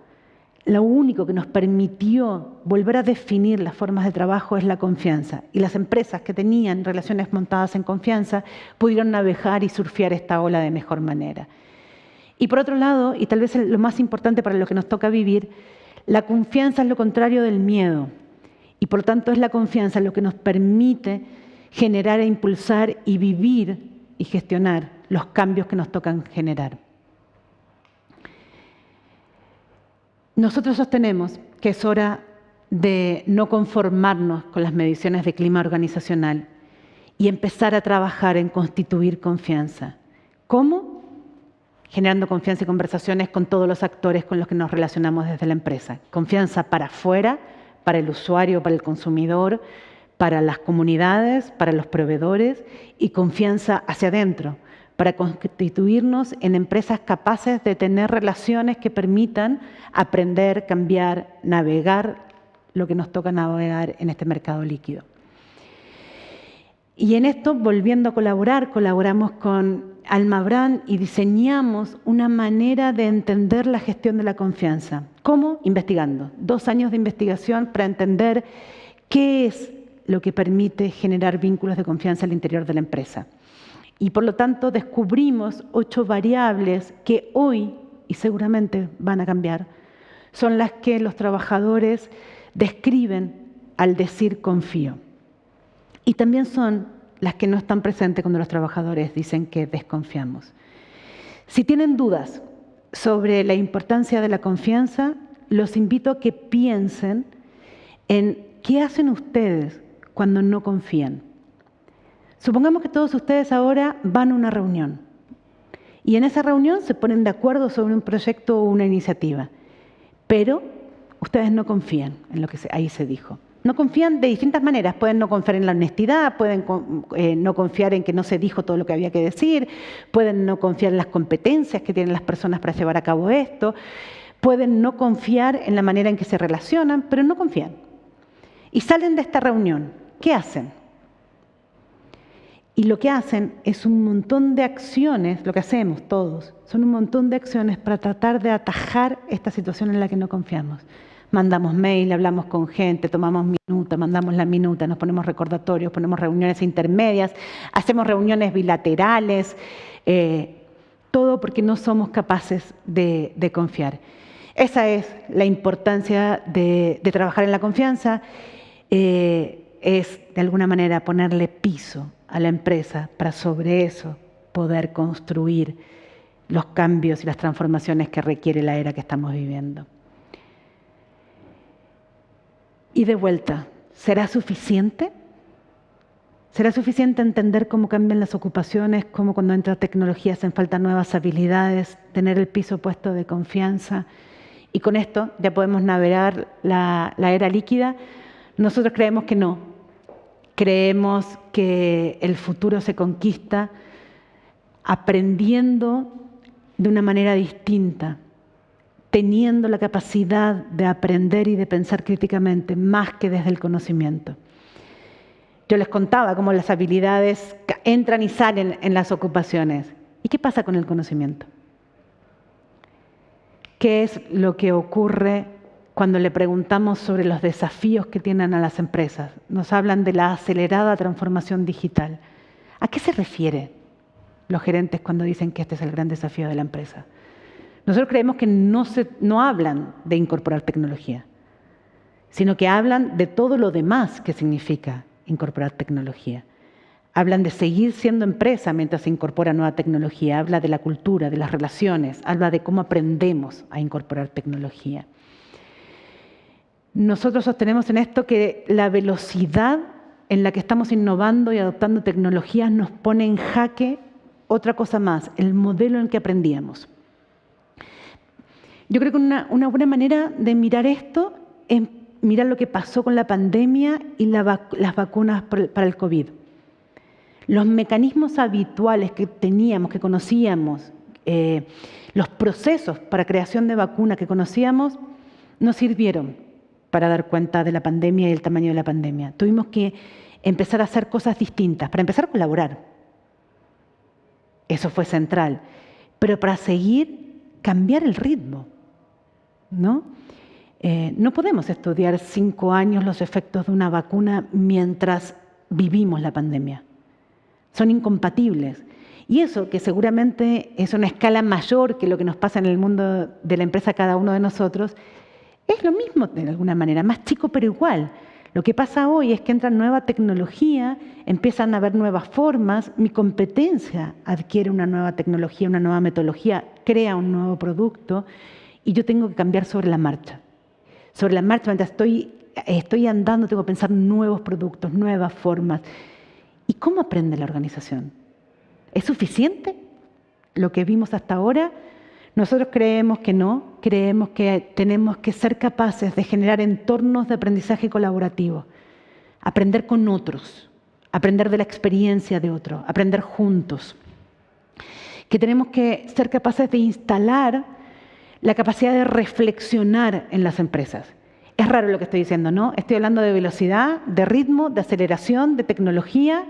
Lo único que nos permitió volver a definir las formas de trabajo es la confianza. Y las empresas que tenían relaciones montadas en confianza pudieron navegar y surfear esta ola de mejor manera. Y por otro lado, y tal vez lo más importante para lo que nos toca vivir, la confianza es lo contrario del miedo. Y por lo tanto es la confianza lo que nos permite generar e impulsar y vivir y gestionar los cambios que nos tocan generar. Nosotros sostenemos que es hora de no conformarnos con las mediciones de clima organizacional y empezar a trabajar en constituir confianza. ¿Cómo? Generando confianza y conversaciones con todos los actores con los que nos relacionamos desde la empresa. Confianza para afuera, para el usuario, para el consumidor, para las comunidades, para los proveedores y confianza hacia adentro, para constituirnos en empresas capaces de tener relaciones que permitan aprender, cambiar, navegar lo que nos toca navegar en este mercado líquido. Y en esto, volviendo a colaborar, colaboramos con Alma Brand y diseñamos una manera de entender la gestión de la confianza. ¿Cómo? Investigando. 2 años de investigación para entender qué es lo que permite generar vínculos de confianza al interior de la empresa. Y por lo tanto descubrimos 8 variables que hoy, y seguramente van a cambiar, son las que los trabajadores describen al decir confío. Y también son las que no están presentes cuando los trabajadores dicen que desconfiamos. Si tienen dudas sobre la importancia de la confianza, los invito a que piensen en qué hacen ustedes cuando no confían. Supongamos que todos ustedes ahora van a una reunión y en esa reunión se ponen de acuerdo sobre un proyecto o una iniciativa, pero ustedes no confían en lo que ahí se dijo. No confían de distintas maneras, pueden no confiar en la honestidad, pueden no confiar en que no se dijo todo lo que había que decir, pueden no confiar en las competencias que tienen las personas para llevar a cabo esto, pueden no confiar en la manera en que se relacionan, pero no confían. Y salen de esta reunión, ¿qué hacen? Y lo que hacen es un montón de acciones, lo que hacemos todos, son un montón de acciones para tratar de atajar esta situación en la que no confiamos. Mandamos mail, hablamos con gente, tomamos minuta, mandamos la minuta, nos ponemos recordatorios, ponemos reuniones intermedias, hacemos reuniones bilaterales, todo porque no somos capaces de confiar. Esa es la importancia de trabajar en la confianza, es de alguna manera ponerle piso a la empresa para sobre eso poder construir los cambios y las transformaciones que requiere la era que estamos viviendo. Y de vuelta, ¿será suficiente? ¿Será suficiente entender cómo cambian las ocupaciones, cómo cuando entra tecnología hacen falta nuevas habilidades, tener el piso puesto de confianza? Y con esto ya podemos navegar la era líquida. Nosotros creemos que no. Creemos que el futuro se conquista aprendiendo de una manera distinta, teniendo la capacidad de aprender y de pensar críticamente, más que desde el conocimiento. Yo les contaba cómo las habilidades entran y salen en las ocupaciones. ¿Y qué pasa con el conocimiento? ¿Qué es lo que ocurre cuando le preguntamos sobre los desafíos que tienen a las empresas? Nos hablan de la acelerada transformación digital. ¿A qué se refieren los gerentes cuando dicen que este es el gran desafío de la empresa? Nosotros creemos que no hablan de incorporar tecnología, sino que hablan de todo lo demás que significa incorporar tecnología. Hablan de seguir siendo empresa mientras se incorpora nueva tecnología, habla de la cultura, de las relaciones, habla de cómo aprendemos a incorporar tecnología. Nosotros sostenemos en esto que la velocidad en la que estamos innovando y adoptando tecnologías nos pone en jaque otra cosa más, el modelo en que aprendíamos. Yo creo que una buena manera de mirar esto es mirar lo que pasó con la pandemia y las vacunas para el COVID. Los mecanismos habituales que teníamos, que conocíamos, los procesos para creación de vacunas que conocíamos, no sirvieron para dar cuenta de la pandemia y el tamaño de la pandemia. Tuvimos que empezar a hacer cosas distintas, para empezar a colaborar. Eso fue central. Pero para seguir, cambiar el ritmo, ¿no? No podemos estudiar 5 años los efectos de una vacuna mientras vivimos la pandemia. Son incompatibles. Y eso, que seguramente es una escala mayor que lo que nos pasa en el mundo de la empresa a cada uno de nosotros, es lo mismo de alguna manera, más chico pero igual. Lo que pasa hoy es que entra nueva tecnología, empiezan a haber nuevas formas, mi competencia adquiere una nueva tecnología, una nueva metodología, crea un nuevo producto y yo tengo que cambiar sobre la marcha. Sobre la marcha, mientras estoy andando, tengo que pensar nuevos productos, nuevas formas. ¿Y cómo aprende la organización? ¿Es suficiente lo que vimos hasta ahora? Nosotros creemos que no, creemos que tenemos que ser capaces de generar entornos de aprendizaje colaborativo, aprender con otros, aprender de la experiencia de otros, aprender juntos. que tenemos que ser capaces de instalar la capacidad de reflexionar en las empresas. Es raro lo que estoy diciendo, ¿no? Estoy hablando de velocidad, de ritmo, de aceleración, de tecnología,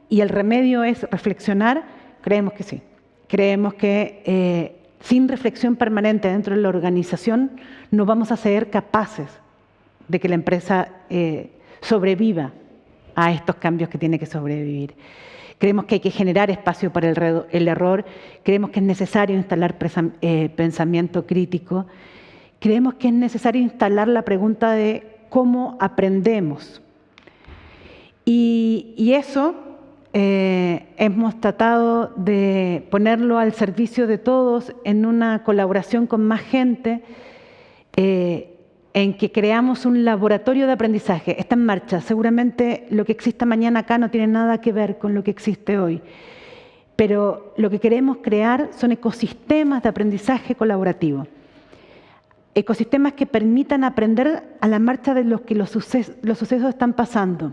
y el remedio es reflexionar. Creemos que sí. Creemos que sin reflexión permanente dentro de la organización no vamos a ser capaces de que la empresa sobreviva a estos cambios que tiene que sobrevivir. Creemos que hay que generar espacio para el error, creemos que es necesario instalar pensamiento crítico, creemos que es necesario instalar la pregunta de cómo aprendemos. Y eso hemos tratado de ponerlo al servicio de todos en una colaboración con más gente, en que creamos un laboratorio de aprendizaje. Está en marcha. Seguramente lo que exista mañana acá no tiene nada que ver con lo que existe hoy. Pero lo que queremos crear son ecosistemas de aprendizaje colaborativo. Ecosistemas que permitan aprender a la marcha de los que los sucesos están pasando.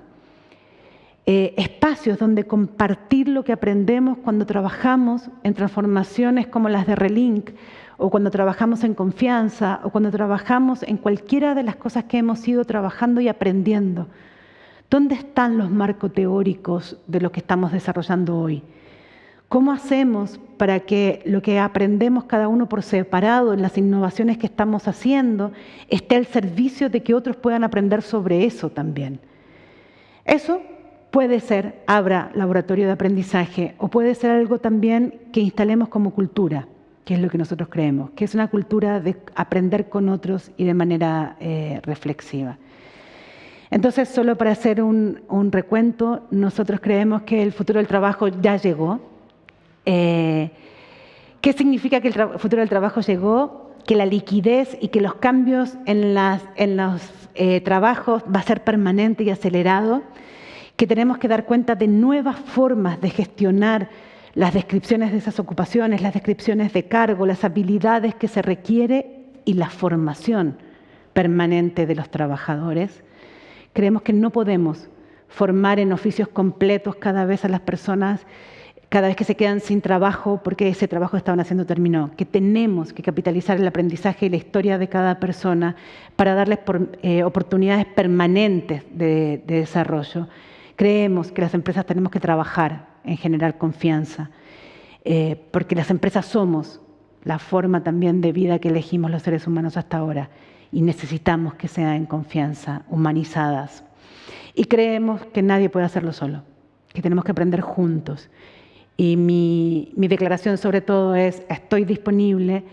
Espacios donde compartir lo que aprendemos cuando trabajamos en transformaciones como las de Relink, o cuando trabajamos en confianza, o cuando trabajamos en cualquiera de las cosas que hemos ido trabajando y aprendiendo. ¿Dónde están los marcos teóricos de lo que estamos desarrollando hoy? ¿Cómo hacemos para que lo que aprendemos cada uno por separado en las innovaciones que estamos haciendo esté al servicio de que otros puedan aprender sobre eso también? Eso puede ser, abra laboratorio de aprendizaje, o puede ser algo también que instalemos como cultura, que es lo que nosotros creemos, que es una cultura de aprender con otros y de manera reflexiva. Entonces, solo para hacer un recuento, nosotros creemos que el futuro del trabajo ya llegó. ¿Qué significa que el futuro del trabajo llegó? Que la liquidez y que los cambios en los trabajos va a ser permanente y acelerado, que tenemos que dar cuenta de nuevas formas de gestionar las descripciones de esas ocupaciones, las descripciones de cargo, las habilidades que se requiere y la formación permanente de los trabajadores. Creemos que no podemos formar en oficios completos cada vez a las personas, cada vez que se quedan sin trabajo porque ese trabajo que estaban haciendo terminó, que tenemos que capitalizar el aprendizaje y la historia de cada persona para darles oportunidades permanentes de desarrollo. Creemos que las empresas tenemos que trabajar en generar confianza, porque las empresas somos la forma también de vida que elegimos los seres humanos hasta ahora y necesitamos que sean en confianza, humanizadas. Y creemos que nadie puede hacerlo solo, que tenemos que aprender juntos. Y mi declaración sobre todo es, estoy disponible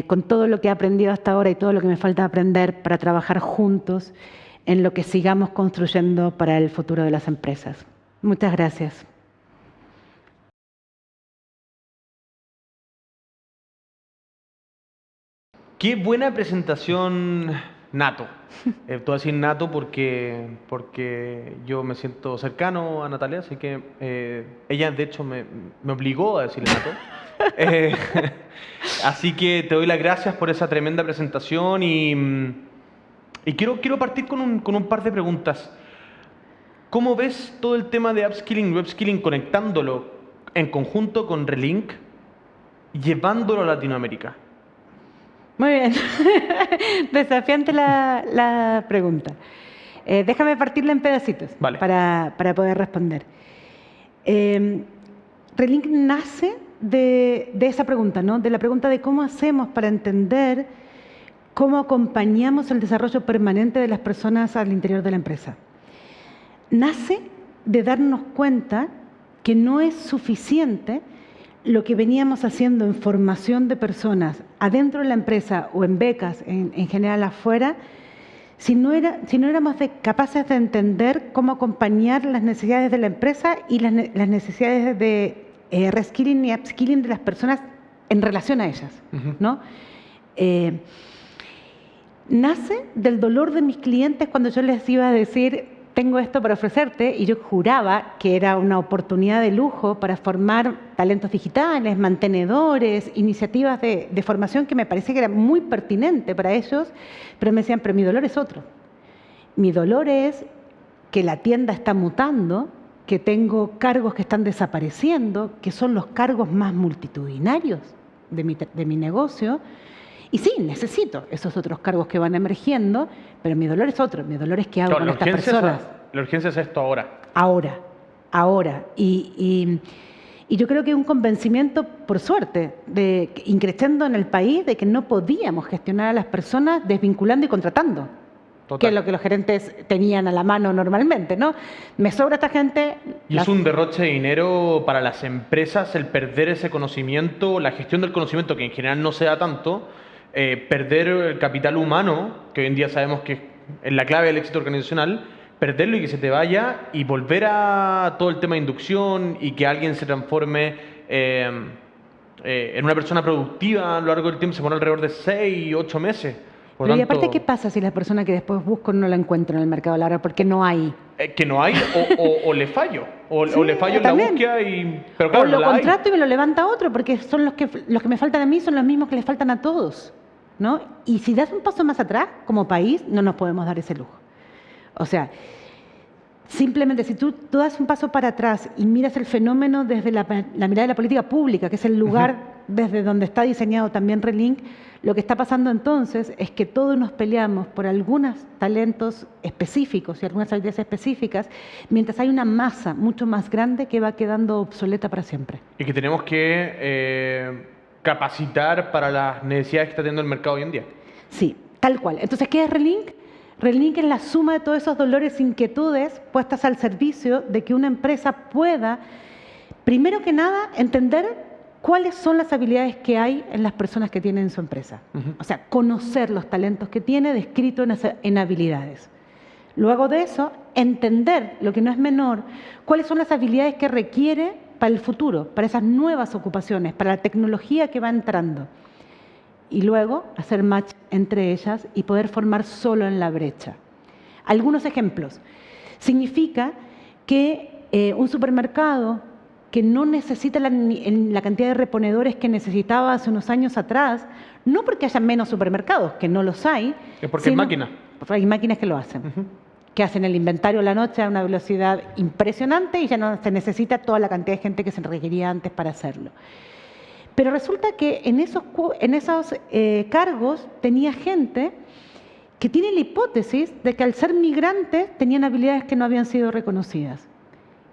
con todo lo que he aprendido hasta ahora y todo lo que me falta aprender para trabajar juntos en lo que sigamos construyendo para el futuro de las empresas. Muchas gracias.
Qué buena presentación, Nato. Te voy a decir Nato porque yo me siento cercano a Natalia, así que ella de hecho me obligó a decirle Nato. Así que te doy las gracias por esa tremenda presentación y quiero partir con un par de preguntas. ¿Cómo ves todo el tema de upskilling y upskilling conectándolo en conjunto con Relink, llevándolo a Latinoamérica?
Muy bien, desafiante la pregunta. Déjame partirla en pedacitos,
vale,
para poder responder. Relink nace de esa pregunta, ¿no? De la pregunta de cómo hacemos para entender cómo acompañamos el desarrollo permanente de las personas al interior de la empresa. Nace de darnos cuenta que no es suficiente lo que veníamos haciendo en formación de personas adentro de la empresa o en becas en general afuera, si no éramos capaces de entender cómo acompañar las necesidades de la empresa y las necesidades de reskilling y upskilling de las personas en relación a ellas, ¿no? Nace del dolor de mis clientes cuando yo les iba a decir, tengo esto para ofrecerte, y yo juraba que era una oportunidad de lujo para formar talentos digitales, mantenedores, iniciativas de formación que me parecía que era muy pertinente para ellos, pero me decían, pero mi dolor es otro. Mi dolor es que la tienda está mutando que tengo cargos que están desapareciendo, que son los cargos más multitudinarios de mi negocio. Y sí, necesito esos otros cargos que van emergiendo, pero mi dolor es otro. Mi dolor es qué hago con estas personas.
La urgencia es esto ahora.
Ahora. Y yo creo que un convencimiento, por suerte, increciendo en el país, de que no podíamos gestionar a las personas desvinculando y contratando.
Total.
Que es lo que los gerentes tenían a la mano normalmente, ¿no? Me sobra esta gente.
Y es un derroche de dinero para las empresas el perder ese conocimiento, la gestión del conocimiento, que en general no se da tanto, perder el capital humano, que hoy en día sabemos que es la clave del éxito organizacional, perderlo y que se te vaya y volver a todo el tema de inducción y que alguien se transforme en una persona productiva a lo largo del tiempo, se pone alrededor de 6, 8 meses.
Pero y aparte, ¿qué pasa si la persona que después busco no la encuentro en el mercado laboral? Porque no hay.
Que no hay o le fallo. O le fallo en la búsqueda y... Pero claro,
o lo
no la
contrato
hay.
y me lo levanta otro, porque son los que me faltan a mí son los mismos que les faltan a todos, ¿no? Y si das un paso más atrás, como país, no nos podemos dar ese lujo. O sea, simplemente si tú das un paso para atrás y miras el fenómeno desde la mirada de la política pública, que es el lugar desde donde está diseñado también Relink, lo que está pasando entonces es que todos nos peleamos por algunos talentos específicos y algunas habilidades específicas, mientras hay una masa mucho más grande que va quedando obsoleta para siempre.
Y que tenemos que capacitar para las necesidades que está teniendo el mercado hoy en día.
Sí, tal cual. Entonces, ¿qué es Relink? Relink es la suma de todos esos dolores e inquietudes puestas al servicio de que una empresa pueda, primero que nada, entender cuáles son las habilidades que hay en las personas que tienen en su empresa. O sea, conocer los talentos que tiene descrito en habilidades. Luego de eso, entender, lo que no es menor, cuáles son las habilidades que requiere para el futuro, para esas nuevas ocupaciones, para la tecnología que va entrando. Y luego hacer match entre ellas y poder formar solo en la brecha. Algunos ejemplos. Significa que un supermercado que no necesita la cantidad de reponedores que necesitaba hace unos años atrás, no porque haya menos supermercados, que no los hay.
Es porque hay máquinas.
Hay máquinas que lo hacen. Que hacen el inventario a la noche a una velocidad impresionante y ya no se necesita toda la cantidad de gente que se requería antes para hacerlo. Pero resulta que en esos cargos tenía gente que tiene la hipótesis de que al ser migrantes tenían habilidades que no habían sido reconocidas.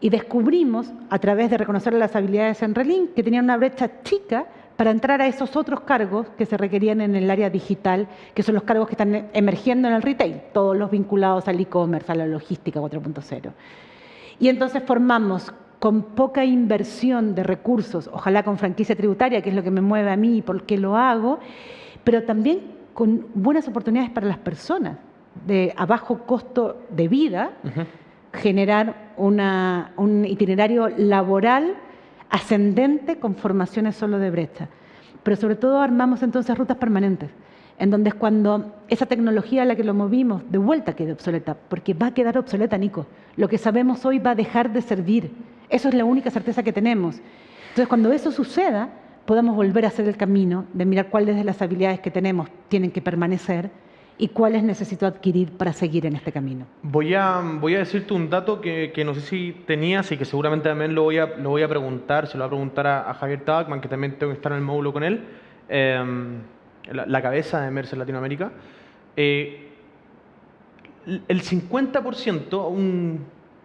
Y descubrimos, a través de reconocer las habilidades en Relink, que tenían una brecha chica para entrar a esos otros cargos que se requerían en el área digital, que son los cargos que están emergiendo en el retail, todos los vinculados al e-commerce, a la logística 4.0. Y entonces formamos con poca inversión de recursos, ojalá con franquicia tributaria, que es lo que me mueve a mí y por qué lo hago, pero también con buenas oportunidades para las personas, a bajo costo de vida, generar un itinerario laboral ascendente con formaciones solo de brecha. Pero sobre todo armamos entonces rutas permanentes, en donde es cuando esa tecnología a la que lo movimos de vuelta quede obsoleta, porque va a quedar obsoleta, Nico. Lo que sabemos hoy va a dejar de servir. Eso es la única certeza que tenemos. Entonces, cuando eso suceda, podamos volver a hacer el camino de mirar cuáles de las habilidades que tenemos tienen que permanecer y cuáles necesito adquirir para seguir en este camino.
Voy a decirte un dato que no sé si tenías y que seguramente también lo voy a preguntar, se lo voy a preguntar a Javier Tabacman, que también tengo que estar en el módulo con él, la cabeza de Mercer Latinoamérica. El 50%,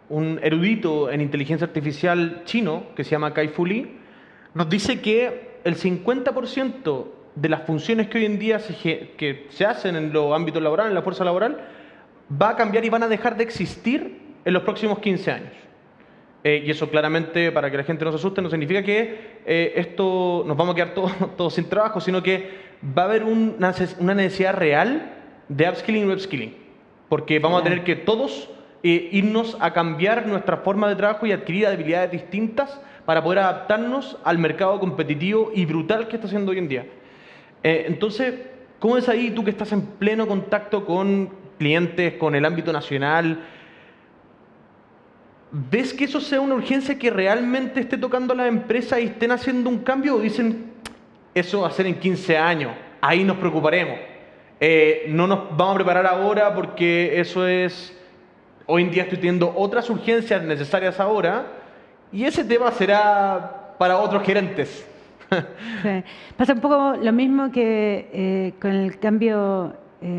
un erudito en inteligencia artificial chino que se llama Kai-Fu Lee, nos dice que el 50% de las funciones que hoy en día que se hacen en los ámbitos laborales, en la fuerza laboral, va a cambiar y van a dejar de existir en los próximos 15 años. Y eso claramente, para que la gente no se asuste, no significa que esto nos vamos a quedar todos sin trabajo, sino que va a haber una necesidad real de upskilling y reskilling. Porque vamos a tener que todos irnos a cambiar nuestra forma de trabajo y adquirir habilidades distintas para poder adaptarnos al mercado competitivo y brutal que está haciendo hoy en día. Entonces, ¿cómo es ahí tú que estás en pleno contacto con clientes, con el ámbito nacional? ¿Ves que eso sea una urgencia que realmente esté tocando a las empresas y estén haciendo un cambio? ¿O dicen, eso va a ser en 15 años, ahí nos preocuparemos? No nos vamos a preparar ahora porque eso es hoy en día estoy teniendo otras urgencias necesarias ahora y ese tema será para otros gerentes.
Sí. Pasa un poco lo mismo que con el cambio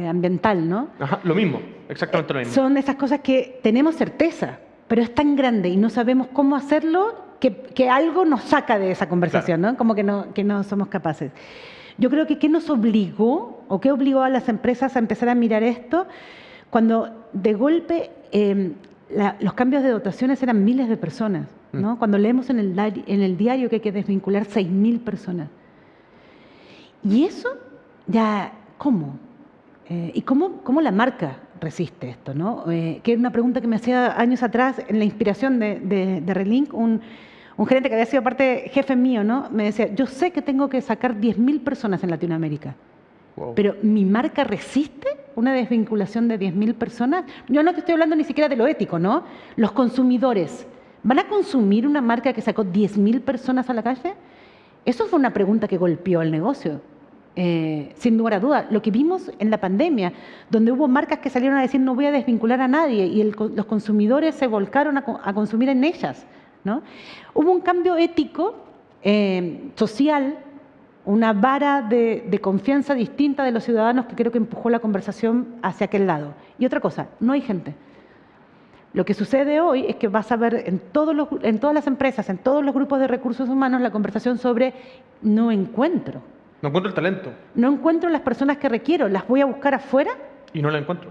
ambiental, ¿no?
Ajá, lo mismo, exactamente lo mismo.
Son esas cosas que tenemos certeza, pero es tan grande y no sabemos cómo hacerlo que algo nos saca de esa conversación,
Claro.
¿no? Como que no somos capaces. Yo creo que ¿qué nos obligó o qué obligó a las empresas a empezar a mirar esto? Cuando de golpe los cambios de dotaciones eran miles de personas, ¿no? Cuando leemos en el diario que hay que desvincular 6.000 personas. Y eso ya, ¿cómo? ¿Y cómo la marca resiste esto, ¿no? Que era una pregunta que me hacía años atrás en la inspiración de Relink, un gerente que había sido jefe mío, ¿no? Me decía, yo sé que tengo que sacar 10.000 personas en Latinoamérica,
Wow.
pero ¿mi marca resiste una desvinculación de 10.000 personas? Yo no te estoy hablando ni siquiera de lo ético, ¿no? Los consumidores, ¿van a consumir una marca que sacó 10.000 personas a la calle? Eso fue una pregunta que golpeó el negocio. Sin lugar a duda, lo que vimos en la pandemia, donde hubo marcas que salieron a decir no voy a desvincular a nadie y los consumidores se volcaron a consumir en ellas, ¿no? Hubo un cambio ético, social, una vara de confianza distinta de los ciudadanos que creo que empujó la conversación hacia aquel lado. Y otra cosa, no hay gente. Lo que sucede hoy es que vas a ver en todas las empresas, en todos los grupos de recursos humanos, la conversación sobre no encuentro.
No encuentro el talento
No encuentro las personas que requiero, las voy a buscar afuera.
y no la encuentro.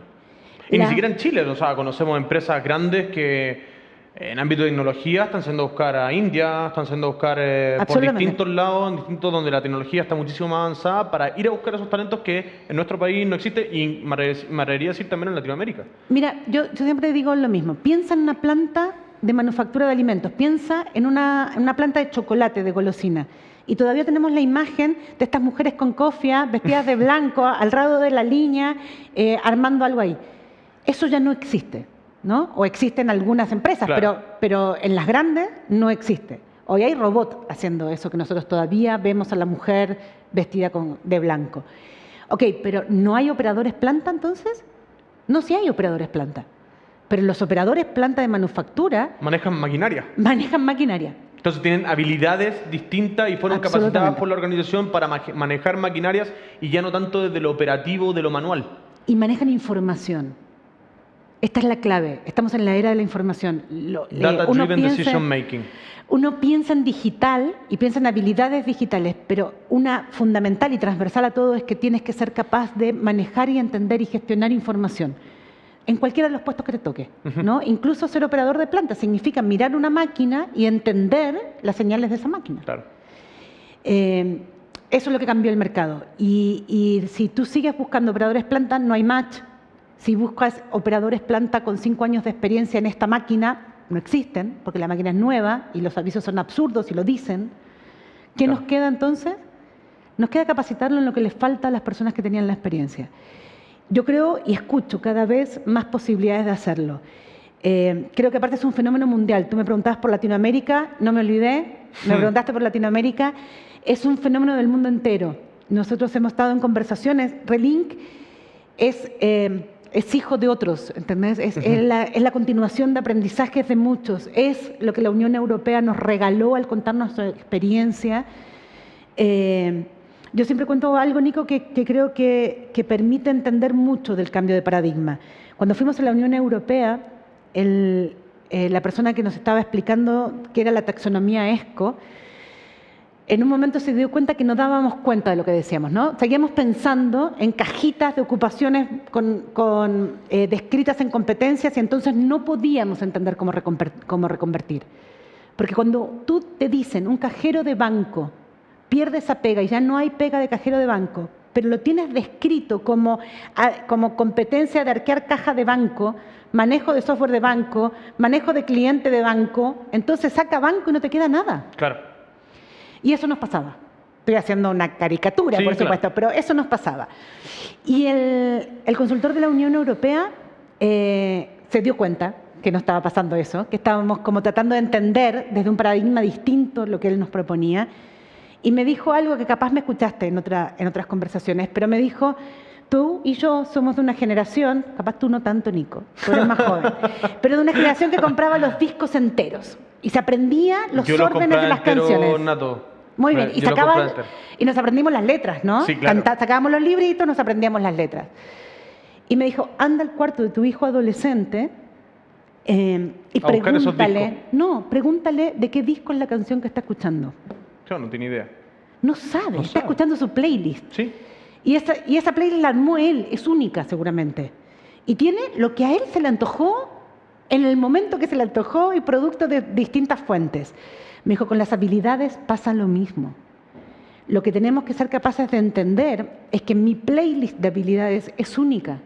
Y ni siquiera en Chile, o sea, conocemos empresas grandes que en ámbito de tecnología están siendo a buscar a India, están siendo a buscar por
Absolutamente.
distintos lados, en distintos donde la tecnología está muchísimo más avanzada para ir a buscar esos talentos que en nuestro país no existe y me atrevería a decir también en Latinoamérica.
Mira, yo siempre digo lo mismo. Piensa en una planta de manufactura de alimentos, piensa en una planta de chocolate, de golosina. Y todavía tenemos la imagen de estas mujeres con cofia, vestidas de blanco, al lado de la línea, armando algo ahí. Eso ya no existe, ¿no? O existe en algunas empresas,
Claro.
pero en las grandes no existe. Hoy hay robots haciendo eso, que nosotros todavía vemos a la mujer vestida de blanco. Ok, pero ¿no hay operadores planta entonces? No, sí hay operadores planta. Pero los operadores planta de manufactura
Manejan maquinaria.
manejan maquinaria.
Entonces tienen habilidades distintas y fueron capacitadas
Absolutamente.
por la organización para manejar maquinarias y ya no tanto desde lo operativo, de lo manual.
Y manejan información. Esta es la clave. Estamos en la era de la información.
Data-driven decision making.
Uno piensa en digital y piensa en habilidades digitales, pero una fundamental y transversal a todo es que tienes que ser capaz de manejar y entender y gestionar información en cualquiera de los puestos que te toque, ¿no? Incluso ser operador de planta significa mirar una máquina y entender las señales de esa máquina.
Claro.
Eso es lo que cambió el mercado. Y si tú sigues buscando operadores planta, no hay match. Si buscas operadores planta con 5 años de experiencia en esta máquina, no existen, porque la máquina es nueva y los avisos son absurdos y lo dicen. ¿Qué
Claro.
nos queda entonces? Nos queda capacitarlo en lo que les falta a las personas que tenían la experiencia. Yo creo y escucho cada vez más posibilidades de hacerlo. Creo que aparte es un fenómeno mundial. Tú me preguntabas por Latinoamérica, no me olvidé, me preguntaste por Latinoamérica. Es un fenómeno del mundo entero. Nosotros hemos estado en conversaciones. Relink es hijo de otros, ¿entendés? Es la continuación de aprendizajes de muchos. Es lo que la Unión Europea nos regaló al contarnos su experiencia. Yo siempre cuento algo, Nico, que creo que permite entender mucho del cambio de paradigma. Cuando fuimos a la Unión Europea, la persona que nos estaba explicando qué era la taxonomía ESCO, en un momento se dio cuenta que no dábamos cuenta de lo que decíamos, ¿no? Seguíamos pensando en cajitas de ocupaciones descritas en competencias y entonces no podíamos entender cómo reconvertir. Porque cuando tú te dicen un cajero de banco pierde esa pega y ya no hay pega de cajero de banco, pero lo tienes descrito como competencia de arquear caja de banco, manejo de software de banco, manejo de cliente de banco, entonces saca banco y no te queda nada.
Claro.
Y eso nos pasaba. Estoy haciendo una caricatura,
Sí,
por supuesto,
claro.
pero eso nos pasaba. Y el consultor de la Unión Europea se dio cuenta que no estaba pasando eso, que estábamos como tratando de entender desde un paradigma distinto lo que él nos proponía. Y me dijo algo que capaz me escuchaste en otras conversaciones, pero me dijo, tú y yo somos de una generación, capaz tú no tanto, Nico, tú eres más joven, pero de una generación que compraba los discos enteros y se aprendía los órdenes de las canciones.
Nato.
Muy bien, y, y nos aprendimos las letras, ¿no?
Sí, claro.
Sacábamos los libritos, nos aprendíamos las letras. Y me dijo, anda al cuarto de tu hijo adolescente y pregúntale de qué disco es la canción que está escuchando.
Yo no tiene idea.
No sabe, está escuchando su playlist.
Sí.
Y esa playlist la armó él, es única seguramente. Y tiene lo que a él se le antojó en el momento que se le antojó y producto de distintas fuentes. Me dijo, con las habilidades pasa lo mismo. Lo que tenemos que ser capaces de entender es que mi playlist de habilidades es única.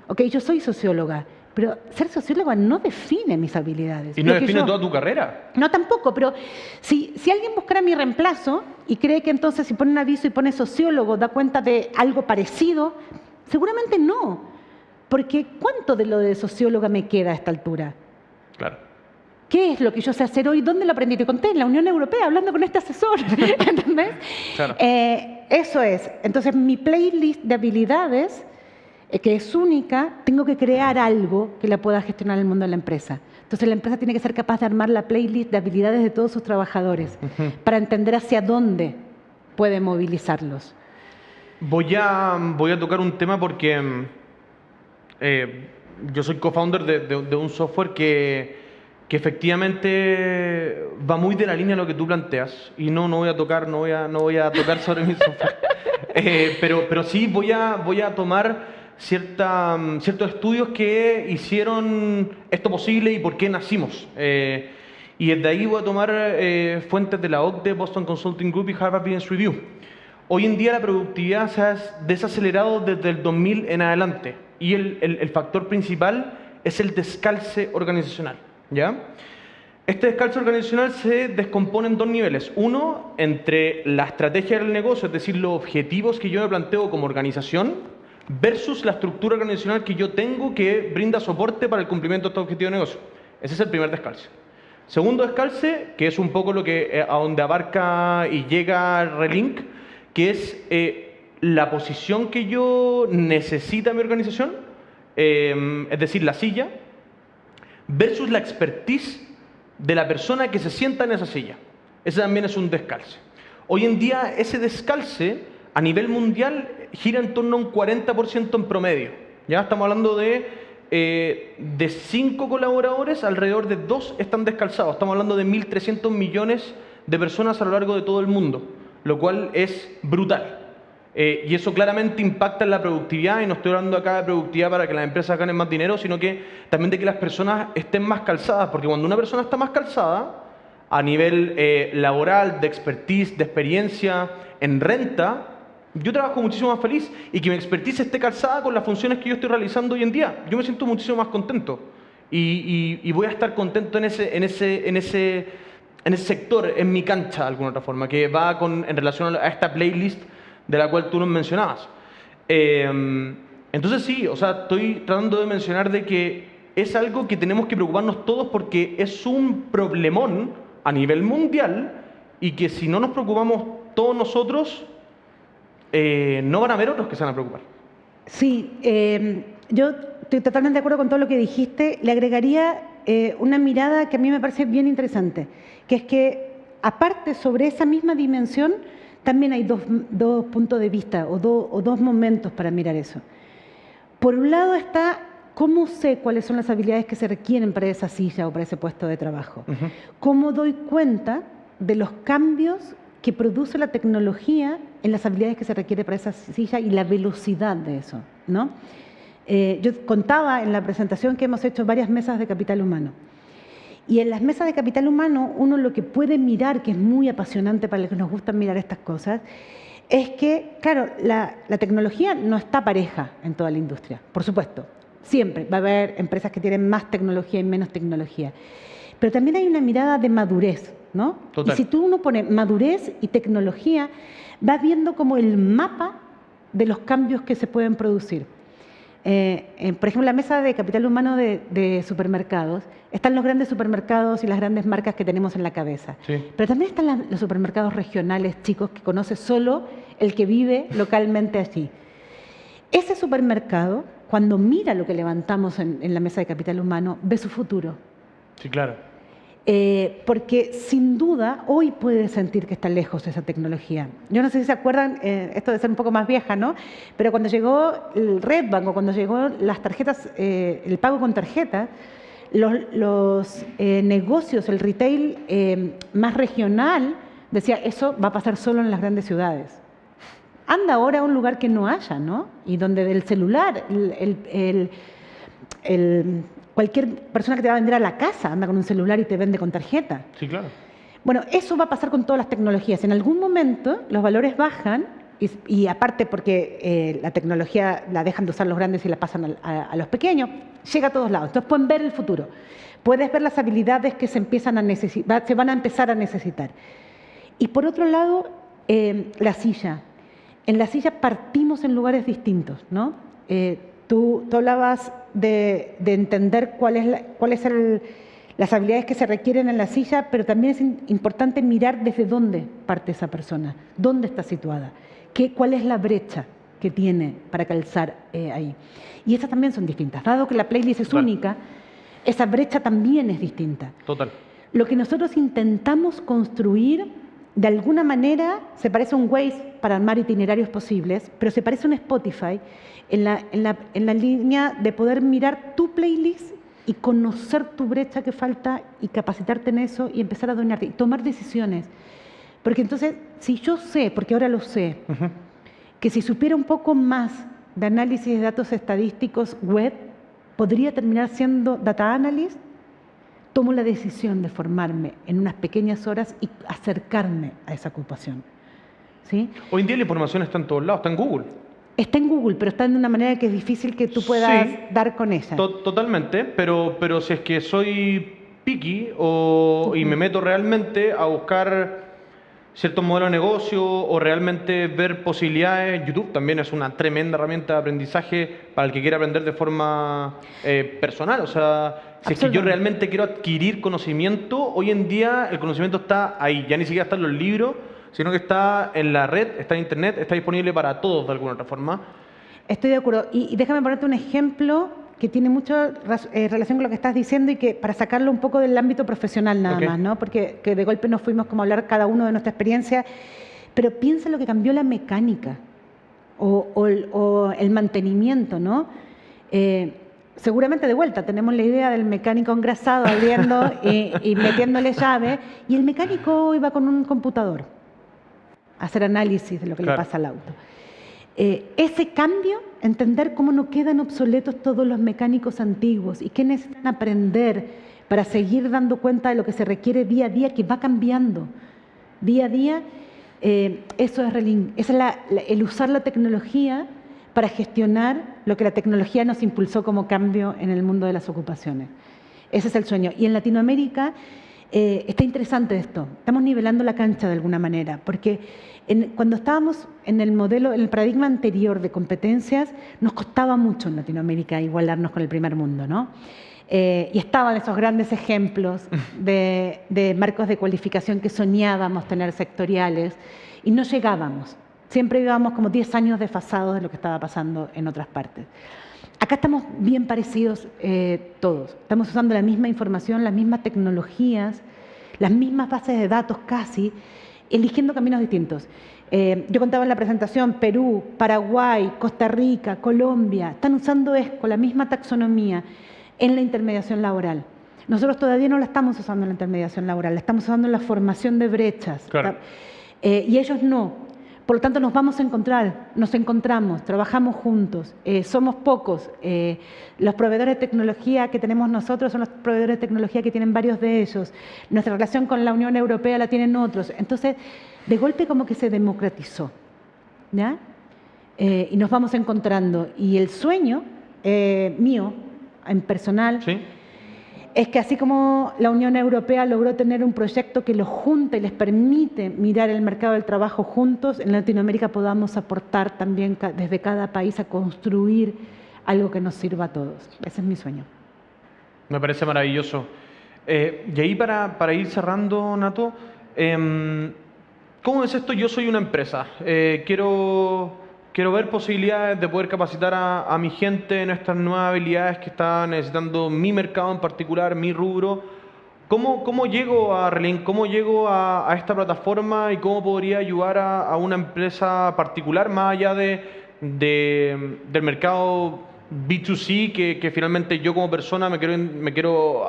Ok, yo soy socióloga, pero ser socióloga no define mis habilidades.
¿Y no define toda tu carrera?
No, tampoco, pero si alguien buscara mi reemplazo y cree que entonces si pone un aviso y pone sociólogo da cuenta de algo parecido, seguramente no. Porque ¿cuánto de lo de socióloga me queda a esta altura?
Claro.
¿Qué es lo que yo sé hacer hoy? ¿Dónde lo aprendí? Te conté, en la Unión Europea, hablando con este asesor. ¿Entendés?
Claro.
Eso es. Entonces, mi playlist de habilidades, que es única, tengo que crear algo que la pueda gestionar en el mundo de la empresa. Entonces, la empresa tiene que ser capaz de armar la playlist de habilidades de todos sus trabajadores para entender hacia dónde puede movilizarlos.
Voy a tocar un tema porque yo soy co-founder de un software que efectivamente va muy de la línea de lo que tú planteas y no voy a tocar sobre mi software, pero sí voy a tomar ciertos estudios que hicieron esto posible y por qué nacimos, y desde ahí voy a tomar fuentes de la OCDE, Boston Consulting Group y Harvard Business Review. Hoy en día la productividad se ha desacelerado desde el 2000 en adelante y el factor principal es el descalce organizacional. ¿Ya? Este descalce organizacional se descompone en dos niveles. Uno, entre la estrategia del negocio, es decir, los objetivos que yo me planteo como organización, versus la estructura organizacional que yo tengo que brinda soporte para el cumplimiento de estos objetivos de negocio. Ese es el primer descalce. Segundo descalce, que es un poco lo que a donde abarca y llega Relink, que es la posición que yo necesita mi organización, es decir, la silla, versus la expertise de la persona que se sienta en esa silla. Ese también es un descalce. Hoy en día ese descalce a nivel mundial gira en torno a un 40% en promedio. Ya estamos hablando de 5 colaboradores, alrededor de 2 están descalzados. Estamos hablando de 1.300 millones de personas a lo largo de todo el mundo, lo cual es brutal. Y eso claramente impacta en la productividad, y no estoy hablando acá de productividad para que las empresas ganen más dinero, sino que también de que las personas estén más calzadas, porque cuando una persona está más calzada, a nivel laboral, de expertise, de experiencia, en renta, yo trabajo muchísimo más feliz, y que mi expertise esté calzada con las funciones que yo estoy realizando hoy en día. Yo me siento muchísimo más contento, y voy a estar contento en ese sector, en mi cancha, de alguna otra forma, que va en relación a esta playlist de la cual tú nos mencionabas. Entonces sí, o sea, estoy tratando de mencionar de que es algo que tenemos que preocuparnos todos porque es un problemón a nivel mundial y que si no nos preocupamos todos nosotros, no van a haber otros que se van a preocupar.
Sí, yo estoy totalmente de acuerdo con todo lo que dijiste. Le agregaría una mirada que a mí me parece bien interesante, que es que aparte sobre esa misma dimensión, también hay dos puntos de vista o dos momentos para mirar eso. Por un lado está cómo sé cuáles son las habilidades que se requieren para esa silla o para ese puesto de trabajo. Cómo doy cuenta de los cambios que produce la tecnología en las habilidades que se requiere para esa silla y la velocidad de eso, ¿no? Yo contaba en la presentación que hemos hecho varias mesas de capital humano. Y en las mesas de capital humano, uno lo que puede mirar, que es muy apasionante para los que nos gustan mirar estas cosas, es que, claro, la tecnología no está pareja en toda la industria, por supuesto. Siempre va a haber empresas que tienen más tecnología y menos tecnología. Pero también hay una mirada de madurez, ¿no?
Total.
Y si tú uno pone madurez y tecnología, vas viendo como el mapa de los cambios que se pueden producir. Por ejemplo, la mesa de capital humano de supermercados, están los grandes supermercados y las grandes marcas que tenemos en la cabeza.
Sí.
Pero también están los supermercados regionales chicos que conoce solo el que vive localmente allí. Ese supermercado, cuando mira lo que levantamos en la mesa de capital humano, ve su futuro.
Sí, claro.
Porque sin duda hoy puede sentir que está lejos esa tecnología. Yo no sé si se acuerdan, esto de ser un poco más vieja, ¿no? Pero cuando llegó el Redbank o cuando llegó las tarjetas, el pago con tarjeta, los negocios, el retail más regional, decía, eso va a pasar solo en las grandes ciudades. Anda ahora a un lugar que no haya, ¿no? Y donde del celular, cualquier persona que te va a vender a la casa anda con un celular y te vende con tarjeta.
Sí, claro.
Bueno, eso va a pasar con todas las tecnologías. En algún momento los valores bajan y aparte porque la tecnología la dejan de usar los grandes y la pasan a los pequeños, llega a todos lados. Entonces pueden ver el futuro. Puedes ver las habilidades que se van a empezar a necesitar. Y por otro lado, la silla. En la silla partimos en lugares distintos, ¿no? Tú hablabas de entender cuáles son las habilidades que se requieren en la silla, pero también es importante mirar desde dónde parte esa persona, dónde está situada, cuál es la brecha que tiene para calzar ahí. Y esas también son distintas. Dado que la playlist es única, esa brecha también es distinta.
Total.
Lo que nosotros intentamos construir, de alguna manera, se parece a un Waze para armar itinerarios posibles, pero se parece a un Spotify en la línea de poder mirar tu playlist y conocer tu brecha que falta y capacitarte en eso y empezar a dominarte y tomar decisiones. Porque entonces, si yo sé, porque ahora lo sé, que si supiera un poco más de análisis de datos estadísticos web, podría terminar siendo data analyst, tomo la decisión de formarme en unas pequeñas horas y acercarme a esa ocupación. ¿Sí?
Hoy en día la información está en todos lados, está en Google.
Está en Google, pero está de una manera que es difícil que tú puedas dar con ella.
Totalmente, pero si es que soy picky y me meto realmente a buscar ciertos modelos de negocio o realmente ver posibilidades, YouTube también es una tremenda herramienta de aprendizaje para el que quiera aprender de forma personal. O sea, si es que yo realmente quiero adquirir conocimiento, hoy en día el conocimiento está ahí, ya ni siquiera está en los libros, sino que está en la red, está en internet, está disponible para todos de alguna otra forma.
Estoy de acuerdo. Y déjame ponerte un ejemplo que tiene mucha relación con lo que estás diciendo y que para sacarlo un poco del ámbito profesional nada más, ¿no? Porque de golpe nos fuimos como a hablar cada uno de nuestra experiencia, pero piensa lo que cambió la mecánica o el mantenimiento, ¿no? Seguramente de vuelta tenemos la idea del mecánico engrasado abriendo y metiéndole llave, y el mecánico hoy va con un computador a hacer análisis de lo que le pasa al auto. Ese cambio, entender cómo no quedan obsoletos todos los mecánicos antiguos y qué necesitan aprender para seguir dando cuenta de lo que se requiere día a día, que va cambiando día a día, eso es el usar la tecnología para gestionar lo que la tecnología nos impulsó como cambio en el mundo de las ocupaciones. Ese es el sueño. Y en Latinoamérica está interesante esto. Estamos nivelando la cancha de alguna manera, porque cuando estábamos en el paradigma anterior de competencias, nos costaba mucho en Latinoamérica igualarnos con el primer mundo, ¿no? Y estaban esos grandes ejemplos de marcos de cualificación que soñábamos tener sectoriales y no llegábamos. Siempre íbamos como 10 años desfasados de lo que estaba pasando en otras partes. Acá estamos bien parecidos todos. Estamos usando la misma información, las mismas tecnologías, las mismas bases de datos casi, eligiendo caminos distintos. Yo contaba en la presentación, Perú, Paraguay, Costa Rica, Colombia, están usando ESCO, la misma taxonomía, en la intermediación laboral. Nosotros todavía no la estamos usando en la intermediación laboral, la estamos usando en la formación de brechas.
Claro.
Y ellos no. Por lo tanto, nos vamos a encontrar, nos encontramos, trabajamos juntos, somos pocos. Los proveedores de tecnología que tenemos nosotros son los proveedores de tecnología que tienen varios de ellos. Nuestra relación con la Unión Europea la tienen otros. Entonces, de golpe como que se democratizó, ¿ya? Y nos vamos encontrando. Y el sueño mío, en personal,
¿sí?
Es que así como la Unión Europea logró tener un proyecto que los junta y les permite mirar el mercado del trabajo juntos, en Latinoamérica podamos aportar también desde cada país a construir algo que nos sirva a todos. Ese es mi sueño.
Me parece maravilloso. Y ahí para ir cerrando, Nato, ¿cómo es esto? Yo soy una empresa. Quiero Quiero ver posibilidades de poder capacitar a mi gente en estas nuevas habilidades que está necesitando mi mercado en particular, mi rubro. ¿Cómo llego a Relink? ¿Cómo llego a esta plataforma y cómo podría ayudar a una empresa particular más allá del mercado B2C que finalmente yo como persona me quiero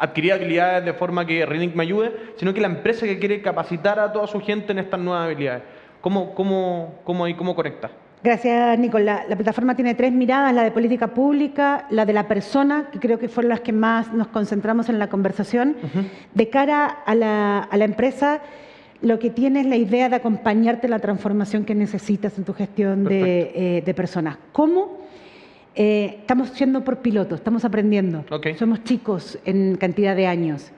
adquirir habilidades de forma que Relink me ayude, sino que la empresa que quiere capacitar a toda su gente en estas nuevas habilidades? ¿Cómo conecta?
Gracias, Nicolás. La plataforma tiene 3 miradas, la de política pública, la de la persona, que creo que fueron las que más nos concentramos en la conversación. De cara a la empresa, lo que tiene es la idea de acompañarte en la transformación que necesitas en tu gestión de personas. ¿Cómo? Estamos siendo por piloto, estamos aprendiendo. Somos chicos en cantidad de años.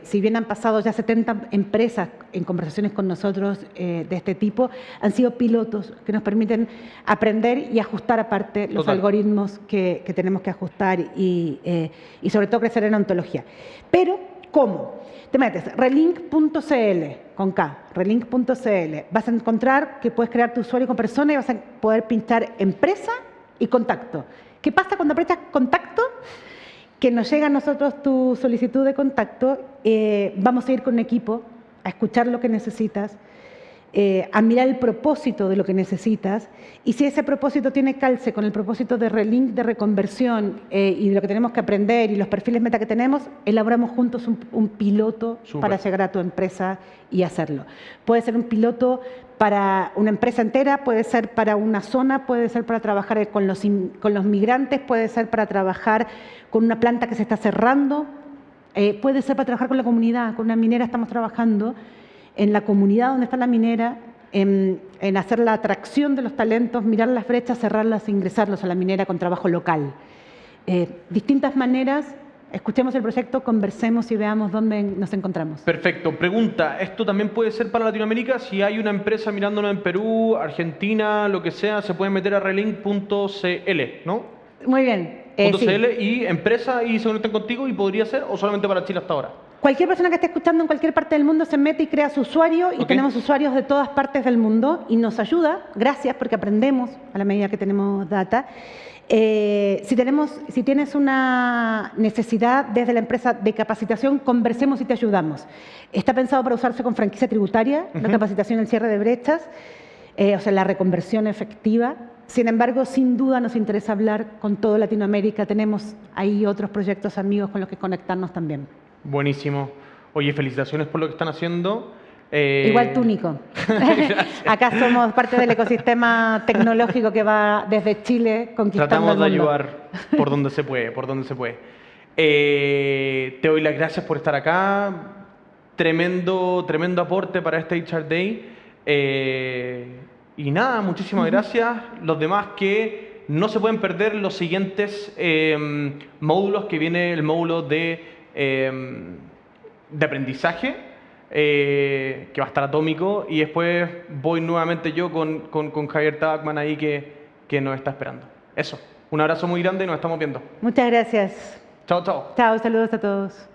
Si bien han pasado ya 70 empresas en conversaciones con nosotros de este tipo, han sido pilotos que nos permiten aprender y ajustar aparte los algoritmos que tenemos que ajustar y sobre todo crecer en ontología. Pero, ¿cómo? Te metes relink.cl con K, relink.cl. Vas a encontrar que puedes crear tu usuario con persona y vas a poder pinchar empresa y contacto. ¿Qué pasa cuando aprietas contacto? Que nos llega a nosotros tu solicitud de contacto, vamos a ir con un equipo a escuchar lo que necesitas, a mirar el propósito de lo que necesitas, y si ese propósito tiene calce con el propósito de relink, de reconversión y de lo que tenemos que aprender y los perfiles meta que tenemos, elaboramos juntos un piloto para llegar a tu empresa y hacerlo. Puede ser un piloto para una empresa entera, puede ser para una zona, puede ser para trabajar con los migrantes, puede ser para trabajar con una planta que se está cerrando, puede ser para trabajar con la comunidad. Con una minera estamos trabajando en la comunidad donde está la minera, en hacer la atracción de los talentos, mirar las brechas, cerrarlas e ingresarlos a la minera con trabajo local. Distintas maneras. Escuchemos el proyecto, conversemos y veamos dónde nos encontramos.
Perfecto. Pregunta, ¿esto también puede ser para Latinoamérica? Si hay una empresa mirándonos en Perú, Argentina, lo que sea, se pueden meter a relink.cl, ¿no?
Muy bien.
.cl y empresa y se conectan contigo y podría ser, o solamente para Chile hasta ahora.
Cualquier persona que esté escuchando en cualquier parte del mundo se mete y crea su usuario y tenemos usuarios de todas partes del mundo y nos ayuda, gracias, porque aprendemos a la medida que tenemos data. Si tienes una necesidad desde la empresa de capacitación, conversemos y te ayudamos. Está pensado para usarse con franquicia tributaria, la capacitación, el cierre de brechas, o sea, la reconversión efectiva. Sin embargo, sin duda nos interesa hablar con toda Latinoamérica. Tenemos ahí otros proyectos amigos con los que conectarnos también.
Buenísimo. Oye, felicitaciones por lo que están haciendo.
Igual tú, Nico. Acá somos parte del ecosistema tecnológico que va desde Chile conquistando el mundo.
Tratamos de ayudar por donde se puede, te doy las gracias por estar acá. Tremendo aporte para este HR Day. Y nada, muchísimas gracias. Los demás que no se pueden perder los siguientes módulos, que viene el módulo de aprendizaje. Que va a estar atómico, y después voy nuevamente yo con Javier Tabacman ahí que nos está esperando. Eso, un abrazo muy grande y nos estamos viendo.
Muchas gracias.
Chao, chao.
Chao, saludos a todos.